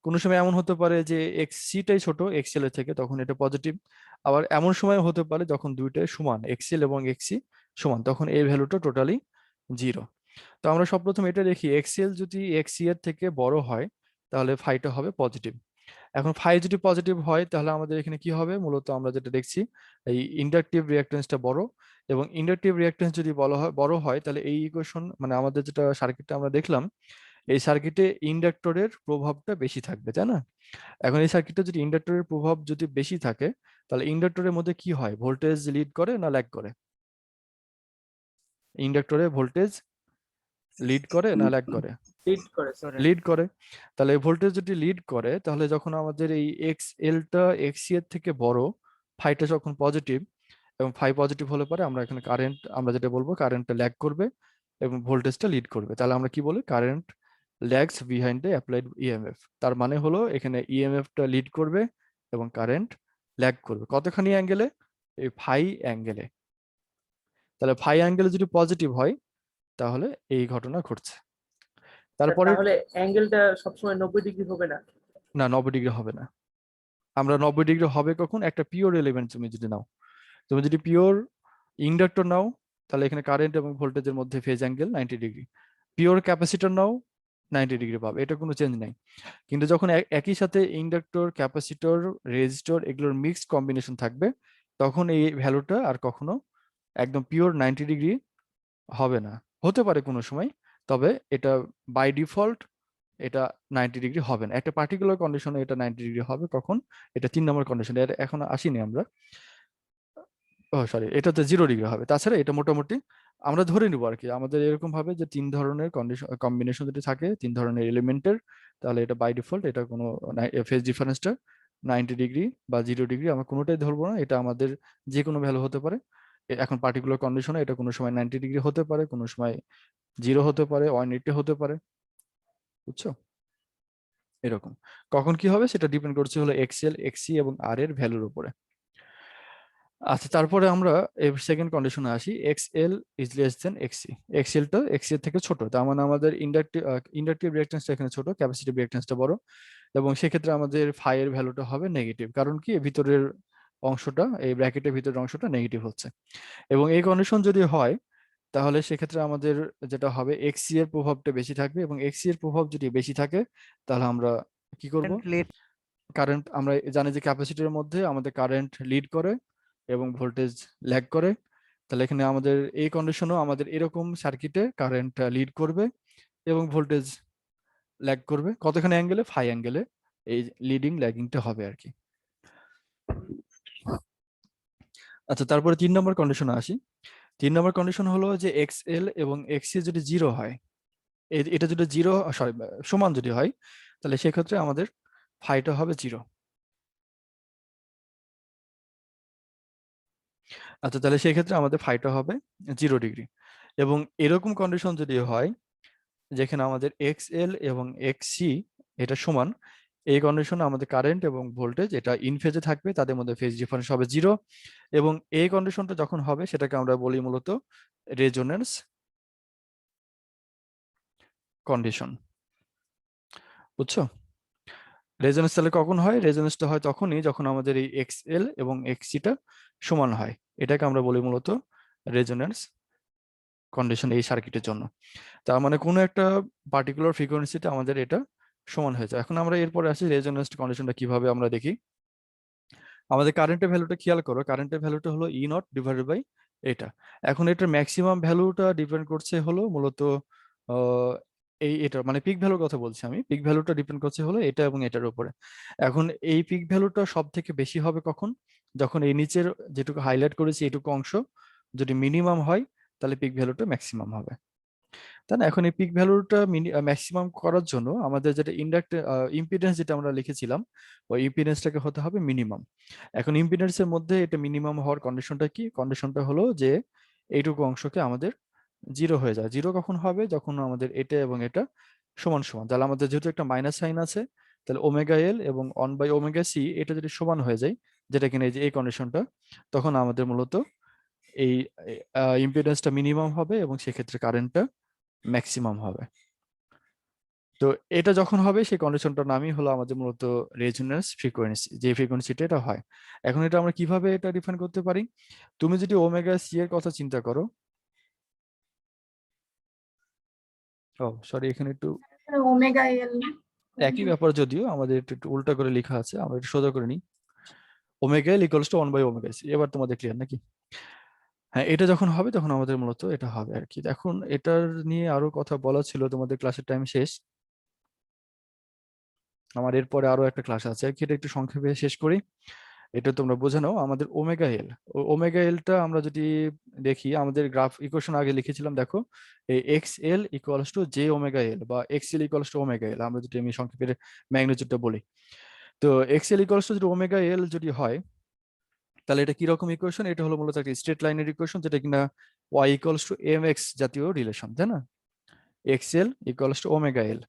কোনো সময় এমন হতে পারে যে এক্সিটাই ছোট এক্সএল এর থেকে, তখন এটা পজিটিভ। আবার এমন সময় হতে পারে যখন দুইটাই সমান, এক্সএল এবং এক্সি সমান, তখন এই ভ্যালুটা টোটালি 0। তো আমরা সর্বপ্রথম এটা দেখি, এক্সএল যদি এক্সি এর থেকে বড় হয় তাহলে ফাইটা হবে পজিটিভ। এখন ফাই যদি পজিটিভ হয় তাহলে আমাদের এখানে কি হবে? মূলত আমরা যেটা দেখছি এই ইন্ডাকটিভ রিঅ্যাকট্যান্সটা বড়, এবং ইন্ডাকটিভ রিঅ্যাকট্যান্স যদি বড় হয় তাহলে এই ইকুয়েশন মানে আমাদের যেটা সার্কিটটা আমরা দেখলাম, এই সার্কিটে ইন্ডাক্টরের প্রভাবটা বেশি থাকবে, তাই না? এখন এই সার্কিটে যদি ইন্ডাক্টরের প্রভাব যদি বেশি থাকে তাহলে ইন্ডাক্টরের মধ্যে কি হয়? ভোল্টেজ লিড করে না ল্যাগ করে? ইন্ডাক্টরে ভোল্টেজ লিড করে না ল্যাগ করে? লিড করে স্যার। লিড করে। তাহলে ভোল্টেজ যদি লিড করে তাহলে যখন আমাদের এই এক্স এলটা এক্সি এর থেকে বড়, ফাইটা যখন পজিটিভ, এবং ফাই পজিটিভ হলে পরে আমরা এখানে কারেন্ট, আমরা যেটা বলবো কারেন্টটা ল্যাগ করবে এবং ভোল্টেজটা লিড করবে। তাহলে আমরা কি বলি? Current lags behind the applied EMF. তার মানে হলো এখানে ইএমএফটা লিড করবে এবং কারেন্ট ল্যাগ করবে। কতখানি অ্যাঙ্গেলে? এই ফাই অ্যাঙ্গেলে। তাহলে ফাই অ্যাঙ্গেলে যদি পজিটিভ হয় তাহলে এই ঘটনা ঘটছে। তারপরে তাহলে অ্যাঙ্গেলটা সবসময় 90 ডিগ্রি হবে না? না, 90 ডিগ্রি হবে না। আমরা 90 ডিগ্রি হবে কখন? একটা পিওর এলিমেন্ট তুমি যদি নাও, তুমি যদি পিওর ইন্ডাক্টর নাও তাহলে এখানে কারেন্ট এবং ভোল্টেজের মধ্যে phase angle 90 degree. Pure capacitor নাও 90 ডিগ্রি পাবে, এটা কোনো চেঞ্জ নাই। কিন্তু যখন একই সাথে ইন্ডাক্টর, ক্যাপাসিটর, রেজিস্টর এগুলোর মিক্সড কম্বিনেশন থাকবে তখন এই ভ্যালুটা আর কখনো একদম পিওর 90 ডিগ্রি হবে না। হতে পারে কোনো সময়, তবে এটা বাই ডিফল্ট এটা 90 ডিগ্রি হবে না। একটা পার্টিকুলার কন্ডিশনে এটা 90 ডিগ্রি হবে। কখন? এটা 3 নম্বর কন্ডিশন, এটা এখন আসিনি আমরা। ও সরি, এটাতে 0 ডিগ্রি হবে। তাছাড়া এটা মোটামুটি আমরা ধরে নিব আর কি, আমাদের এরকম ভাবে যে 3 ধরনের কম্বিনেশন যদি থাকে 3 ধরনের এলিমেন্টের, তাহলে এটা বাই ডিফল্ট এটা কোনো ফেজ ডিফারেন্সটা 90 ডিগ্রি বা 0 ডিগ্রি আমরা কোনোটাই ধরবো না, এটা আমাদের যে কোনো ভ্যালু হতে পারে। এখন পার্টিকুলার কন্ডিশনে এটা কোনো সময় 90 ডিগ্রি হতে পারে, কোনো সময় 0 হতে পারে, 180 হতে পারে, বুঝছো? এরকম কখন কি হবে সেটা ডিপেন্ড করছে হলো এক্সএল, এক্সি এবং আর এর ভ্যালুর উপরে। আচ্ছা, তারপরে আমরা সেকেন্ড কন্ডিশনে আসি, এক্সএল ইজ লেস দেন এক্সি। এক্সএলটা এক্সি এর থেকে ছোট, তার মানে আমাদের ইন্ডাকটিভ রিঅ্যাকট্যান্সটা এখানে ছোট, ক্যাপাসিটিভ রিঅ্যাকট্যান্সটা বড়, এবং সেক্ষেত্রে আমাদের ফাই এর ভ্যালুটা হবে নেগেটিভ। কারণ কি, ভিতরের অংশটা, এই ব্র্যাকেটের ভিতরের অংশটা নেগেটিভ হচ্ছে। এবং এই কন্ডিশন যদি হয় তাহলে সেক্ষেত্রে আমাদের যেটা হবে এক্সি এর প্রভাবটা বেশি থাকবে, এবং এক্সি এর প্রভাব যদি বেশি থাকে তাহলে আমরা কি করব, lead কারেন্ট, আমরা জানি যে ক্যাপাসিটরের মধ্যে আমাদের কারেন্ট লিড করে এবং ভোল্টেজ ল্যাগ করে। তাহলে এখানে আমাদের এই কন্ডিশনও আমাদের এরকম সার্কিটে কারেন্ট লিড করবে এবং ভোল্টেজ ল্যাগ করবে কতখানি অ্যাঙ্গেলে, ফাই অ্যাঙ্গেলে এই লিডিং ল্যাগিংটা হবে আর কি। আচ্ছা, তারপরে 3 নম্বর কন্ডিশনে আসি। 3 নম্বর কন্ডিশন হলো যে এক্সএল এবং এক্সি যদি 0 হয়, এটা যদি 0 সরি সমান যদি হয়, তাহলে সেক্ষেত্রে আমাদের ফাইটা হবে 0। আচ্ছা, তাহলে সেক্ষেত্রে আমাদের ফাইটা হবে 0 ডিগ্রি। এবং এরকম কন্ডিশন যদি হয় যেখানে আমাদের এক্সএল এবং এক্সসি এটা সমান, এই কন্ডিশনে আমাদের কারেন্ট এবং ভোল্টেজ এটা ইন ফেজে থাকবে, তাদের মধ্যে ফেজ ডিফারেন্স হবে 0। এবং এই কন্ডিশনটা যখন হবে সেটাকে আমরা বলি মূলত রেজোন্যান্স কন্ডিশন, বুঝছো? রেজোন্যান্স তাহলে কখন হয়, রেজোন্যান্সটা হয় তখনই যখন আমাদের এই এক্সএল এবং এক্সসিটা সমান হয়, এটাকে আমরা বলি মূলত রেজোন্যান্স কন্ডিশন এই সার্কিটের জন্য। তার মানে কোনো একটা পার্টিকুলার ফ্রিকোয়েন্সিতে আমাদের এটা সমান হয়ে যায়। এখন আমরা এরপরে আসি রেজোন্যান্স কন্ডিশনটা কিভাবে আমরা দেখি। আমাদের কারেন্টের ভ্যালুটা খেয়াল করো, কারেন্টের ভ্যালুটা হলো ই নট ডিভাইডেড বাই এটা। এখন এটার ম্যাক্সিমাম ভ্যালুটা ডিপেন্ড করছে হলো মূলত এটা মানে পিক ভ্যালুর কথা বলছি আমি, পিক ভ্যালুটা ডিপেন্ড করছে হলো এটা এবং এটার উপরে। এখন এই পিক ভ্যালুটা সব থেকে বেশি হবে কখন, যখন এই নিচের যেটুকু হাইলাইট করেছি এটুকু অংশ যদি মিনিমাম হয় তাহলে পিক ভ্যালুটা ম্যাক্সিমাম হবে, তাই না? এখন এই পিক ভ্যালুটা ম্যাক্সিমাম করার জন্য আমাদের যেটা ইম্পিডেন্স যেটা আমরা লিখেছিলাম, ওই ইম্পিডেন্সটাকে হতে হবে মিনিমাম। এখন ইম্পিডেন্সের মধ্যে এটা মিনিমাম হওয়ার কন্ডিশনটা কি, কন্ডিশনটা হলো যে এইটুকু অংশকে আমাদের 0 হয়ে যায়। 0 কখন হবে, যখন আমাদের এটা এবং এটা সমান সমান। তাহলে আমাদের যেহেতু একটা মাইনাস সাইন আছে, তাহলে ওমেগা এল এবং 1/ওমেগা সি এটা যদি সমান হয়ে যায়, যেটা কিনা এই যে এই কন্ডিশনটা, তখন আমাদের মূলত এই ইম্পিডেন্সটা মিনিমাম হবে এবং সেক্ষেত্রে কারেন্টটা ম্যাক্সিমাম হবে। তো এটা যখন হবে সেই কন্ডিশনটার নামই হলো আমাদের মূলত রেজোন্যান্স ফ্রিকোয়েন্সি, যে ফ্রিকোয়েন্সিটা এটা হয়। এখন এটা আমরা কিভাবে এটা ডিফাইন করতে পারি, তুমি যদি ওমেগা সি এর কথা চিন্তা করো, ও সরি এখানে একটু ওমেগা এল একই ব্যাপার, যদিও আমাদের একটু একটু উল্টা করে লেখা আছে, আমরা একটু সোজা করে নিই। ওমেগা এল ইকুয়ালস টু 1/ওমেগা সি, এবার তোমাদের ক্লিয়ার নাকি? হ্যাঁ, এটা যখন হবে তখন আমাদের মূলত এটা হবে আর কি। এখন এটার নিয়ে আরো কথা বলা ছিল, তোমাদের ক্লাসের টাইম শেষ, আমার এরপরে আরো একটা ক্লাস আছে আর কি, এটা একটু সংক্ষেপে শেষ করি। এটা তোমরা বুঝে নাও, আমাদের ওমেগা এল, ওমেগা এলটা আমরা যদি দেখি, আমাদের গ্রাফ ইকুয়েশন আগে লিখেছিলাম, দেখো এই X L equals to J omega L বা X L equals to omega L, আমরা যদি আমি সংক্ষেপে ম্যাগনিটিউডটা বলি। তো এক্স এল ইকুয়ালস টু যদি ওমেগা এল যদি হয়, তাহলে এটা কিরকম ইকুয়েশন, এটা হলো মূলত একটা স্ট্রেট লাইনের ইকুয়েশন, যেটা কিনা y equals to m x জাতীয় রিলেশন, তাই না? X L equals to omega L,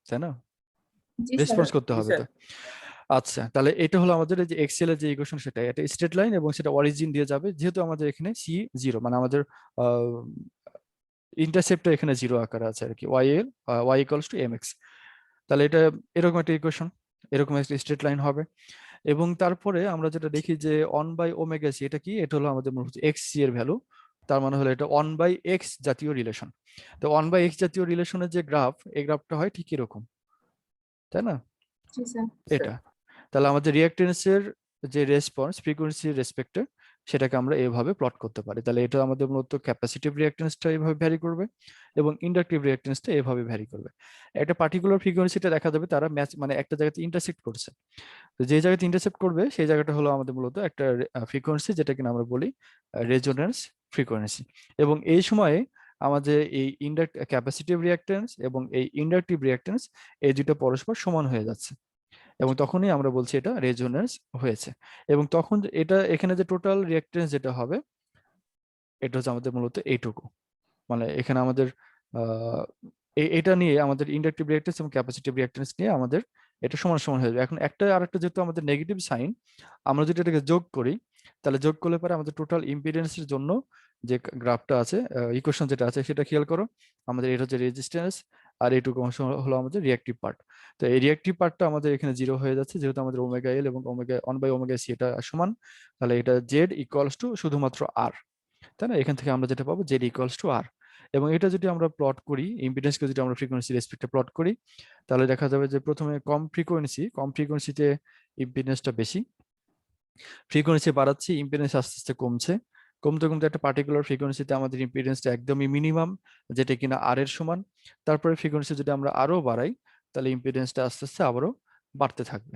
তাই না? জি রেসপন্স করতে জি হবে স্যার। তো। আচ্ছা, তাহলে এটা হলো আমাদের এই যে এক্সেল এর যে ইকুয়েশন, সেটা এটা স্ট্রেট লাইন এবং সেটা অরিজিন দিয়ে যাবে, যেহেতু আমাদের এখানে সি 0 মানে আমাদের ইন্টারসেপ্টটা এখানে 0 আকারে আছে আর কি, y equals to m x. তাহলে এটা এরকম একটা ইকুয়েশন, এরকম একটা স্ট্রেট লাইন হবে। এবং তারপরে আমরা যেটা দেখি যে 1/ওমেগা সি এটা কি, এটা হলো আমাদের মূলত এক্স সি এর ভ্যালু, তার মানে হলো এটা 1/এক্স জাতীয় রিলেশন। তো 1/এক্স জাতীয় রিলেশনের যে গ্রাফ, এই গ্রাফটা হয় ঠিক এরকম, তাই না? জি স্যার। এটা তাহলে আমাদের রিঅ্যাকটেন্সের যে রেসপন্স ফ্রিকোয়েন্সির রেসপেক্টে, সেটাকে আমরা এভাবে প্লট করতে পারি। তাহলে এটা আমাদের মূলত ক্যাপাসিটিভ রিঅ্যাকট্যান্সটা এভাবে ভ্যারি করবে এবং ইন্ডাকটিভ রিঅ্যাকট্যান্সটা এভাবে ভ্যারি করবে। একটা পার্টিকুলার ফ্রিকোয়েন্সিটা দেখা যাবে তারা ম্যাচ মানে একটা জায়গাতে ইন্টারসেক্ট করছে। তো যে জায়গাতে ইন্টারসেপ্ট করবে সেই জায়গাটা হলো আমাদের মূলত একটা ফ্রিকোয়েন্সি, যেটা কিনা আমরা বলি রেজোনেন্স ফ্রিকোয়েন্সি। এবং এই সময়ে আমাদের এই ক্যাপাসিটিভ রিঅ্যাকট্যান্স এবং এই ইন্ডাকটিভ রিঅ্যাকট্যান্স এই দুটো পরস্পর সমান হয়ে যাচ্ছে এবং তখনই আমরা বলছি এটা রেজোনেন্স হয়েছে। এবং তখন এটা এখানে যে টোটাল রিঅ্যাকট্যান্স যেটা হবে এটা হচ্ছে আমাদের মূলত এইটুকু। মানে এখানে আমাদের এটা নিয়ে আমাদের ইন্ডাকটিভ রিঅ্যাকট্যান্স এবং ক্যাপাসিটিভ রিঅ্যাকট্যান্স নিয়ে আমাদের এটা সমান সমান হয়ে যাবে। এখন একটা আরেকটা যেহেতু আমাদের নেগেটিভ সাইন, আমরা যদি এটাকে যোগ করি তাহলে যোগ করলে পরে আমাদের টোটাল ইম্পিডেন্সের জন্য যে গ্রাফটা আছে, ইকুয়েশন যেটা আছে সেটা খেয়াল করো। আমাদের এটা হচ্ছে রেজিস্ট্যান্স আর এইটুকু অংশ হলো আমাদের রিঅ্যাকটিভ পার্ট। তো এই রিঅ্যাকটিভ পার্টটা আমাদের এখানে 0 হয়ে যাচ্ছে যেহেতু আমাদের ওমেগা এল এবং ওমেগা 1/ওমেগা সি এটা সমান। তাহলে এটা জেড ইকুয়ালস টু শুধুমাত্র আর, তাই না? এখান থেকে আমরা যেটা পাবো জেড ইকুয়ালস টু আর। এবং এটা যদি আমরা প্লট করি, ইম্পিডেন্সকে যদি আমরা ফ্রিকোয়েন্সি রেসপেক্টে প্লট করি তাহলে দেখা যাবে যে প্রথমে কম ফ্রিকোয়েন্সিতে ইম্পিডেন্সটা বেশি, ফ্রিকোয়েন্সি বাড়াচ্ছি ইম্পিডেন্স আস্তে আস্তে কমছে, কমতে কমতে একটা পার্টিকুলার ফ্রিকোয়েন্সিতে আমাদের ইম্পিডেন্সটা একদমই মিনিমাম, যেটা কিনা আর এর সমান। তারপরে ফ্রিকোয়েন্সি যদি আমরা আরো বাড়াই তাহলে ইম্পিডেন্সটা আস্তে আস্তে আবারও বাড়তে থাকবে।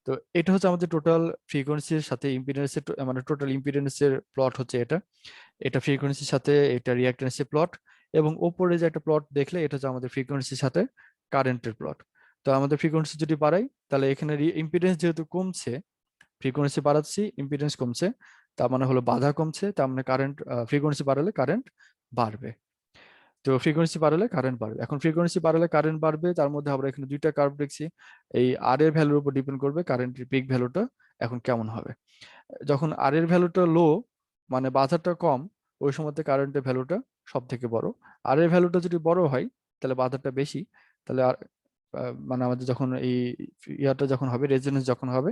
তো এটা হচ্ছে আমাদের টোটাল ফ্রিকোয়েন্সির সাথে ইম্পিডেন্সের মানে টোটাল ইম্পিডেন্সের প্লট হচ্ছে এটা। এটা ফ্রিকোয়েন্সির সাথে এটা রিঅ্যাকট্যান্সের প্লট, এবং ওপরে যে একটা প্লট দেখলে এটা হচ্ছে আমাদের ফ্রিকোয়েন্সির সাথে কারেন্টের প্লট। তো আমাদের ফ্রিকোয়েন্সি যদি বাড়াই তাহলে এখানে ইম্পিডেন্স যেহেতু কমছে, ফ্রিকোয়েন্সি বাড়াচ্ছি ইম্পিডেন্স কমছে, তার মানে হলো বাধা কমছে, তার মানে কারেন্ট ফ্রিকোয়েন্সি বাড়ালে কারেন্ট বাড়বে। তো ফ্রিকোয়েন্সি বাড়ালে কারেন্ট বাড়বে। এখন ফ্রিকোয়েন্সি বাড়ালে কারেন্ট বাড়বে, তার মধ্যে আমরা এখানে দুইটা কার্ভ দেখছি। এই আর এর ভ্যালুর উপর ডিপেন্ড করবে কারেন্টের পিক ভ্যালুটা এখন কেমন হবে। যখন আর এর ভ্যালুটা লো মানে বাধাটা কম, ওই সময়তে কারেন্টের ভ্যালুটা সব থেকে বড়। আর এর ভ্যালুটা যদি বড় হয় তাহলে বাধাটা বেশি, তাহলে আর মানে আমাদের যখন এই ইয়াটা যখন হবে রেজোনেন্স যখন হবে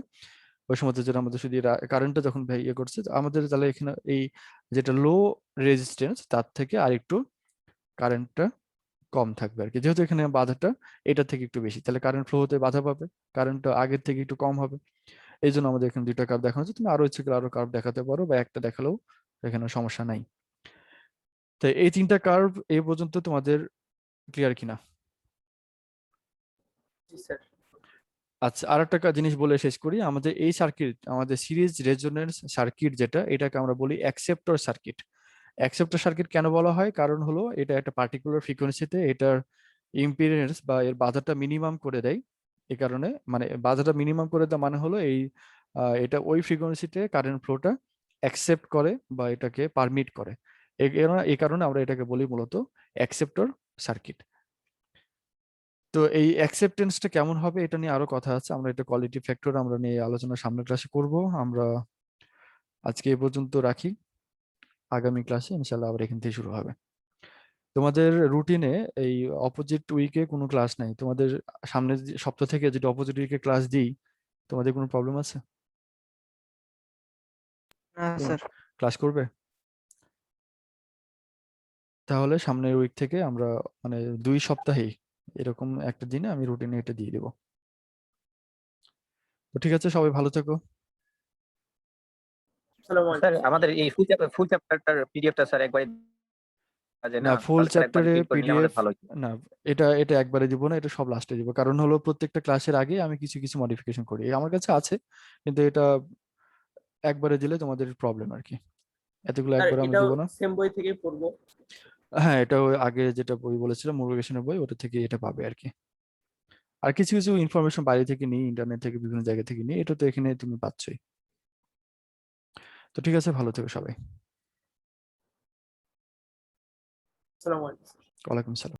ওই সময়তে যেটা আমাদের শুধু কারেন্টটা যখন ইয়ে করছে আমাদের, তাহলে এখানে এই যেটা লো রেজিস্ট্যান্স তার থেকে আরেকটু কারেন্টটা কম থাকবে আর কি, যেহেতু এখানে বাধাটা এটা থেকে একটু বেশি, তাহলে কারেন্ট ফ্লো হতে বাধা পাবে, কারেন্টটা আগের থেকে একটু কম হবে। এই জন্য আমাদের এখানে দুইটা কার্ভ দেখানো হচ্ছে। তুমি আরো ইচ্ছে করে আরো কার্ভ দেখাতে পারো বা একটা দেখালেও এখানে সমস্যা নাই। তো এই তিনটা কার্ভ এই পর্যন্ত তোমাদের ক্লিয়ার কিনা? জি স্যার। আচ্ছা, আর একটা জিনিস বলে শেষ করি। আমাদের এই সার্কিট, আমাদের সিরিজ রেজোনেন্স সার্কিট যেটা, এটাকে আমরা বলি অ্যাকসেপ্টর সার্কিট। অ্যাকসেপ্টর সার্কিট কেন বলা হয়? কারণ হলো এটা একটা পার্টিকুলার ফ্রিকোয়েন্সিতে এটার ইম্পিডেন্স বা এর বাধাটা মিনিমাম করে দেয়। এই কারণে মানে বাধাটা মিনিমাম করে দেওয়া মানে হলো এই এটা ওই ফ্রিকোয়েন্সিতে কারেন্ট ফ্লোটা অ্যাকসেপ্ট করে বা এটাকে পারমিট করে। এই কারণে আমরা এটাকে বলি মূলত অ্যাকসেপ্টর সার্কিট। তো এই অ্যাকসেপ্টেন্সটা কেমন হবে এটা নিয়ে আরো কথা আছে, আমরা এটা কোয়ালিটি ফ্যাক্টর আমরা নিয়ে আলোচনা সামনের ক্লাসে করব। আমরা আজকে এই পর্যন্ত রাখি, আগামী ক্লাসে ইনশাল্লাহ আবার এখান থেকে শুরু হবে। তোমাদের রুটিনে এই অপোজিট উইকে কোনো ক্লাস নাই, তোমাদের সামনের সপ্তাহ থেকে যদি অপোজিট উইকে ক্লাস দিই তোমাদের কোনো প্রবলেম আছে? না স্যার। ক্লাস করবে? তাহলে সামনের উইক থেকে আমরা মানে 2 সপ্তাহেই এরকম একটা দিনে আমি রুটিনে এটা দিয়ে দেবো। তো ঠিক আছে, সবাই ভালো থেকো। আসসালামু স্যার আলাইকুম। আমাদের এই ফুল চ্যাপ্টারটার পিডিএফটা স্যার একবারে কাজে না, না, ফুল তাহলে স্যার একবার চ্যাপ্টারে রিড করে নিলে পিডিএফ আমাদের ভালো হতো। না, এটা একবারে দিব না, এটা সব লাস্টে দিব। কারণ হলো প্রত্যেকটা ক্লাসের আগে আমি কিছু কিছু মডিফিকেশন করি, আমার কাছে আছে, কিন্তু এটা একবারে দিলে তোমাদের প্রবলেম আর কি, এতগুলো স্যার একবারে আমি এটাও দিব না। সেম বই থেকে পড়বো? হ্যাঁ, এটা ওই আগে যেটা বই বলেছিলাম মোটিভেশনের বই, ওটা থেকে এটা পাবে আর কি। আর কিছু কিছু ইনফরমেশন বাইরে থেকে নিই, ইন্টারনেট থেকে বিভিন্ন জায়গা থেকে নিই, এটা তো এখানে তুমি পাচ্ছই। তো ঠিক আছে, ভালো থেকো সবাই। আসসালামু আলাইকুম। ওয়ালাইকুম সালাম।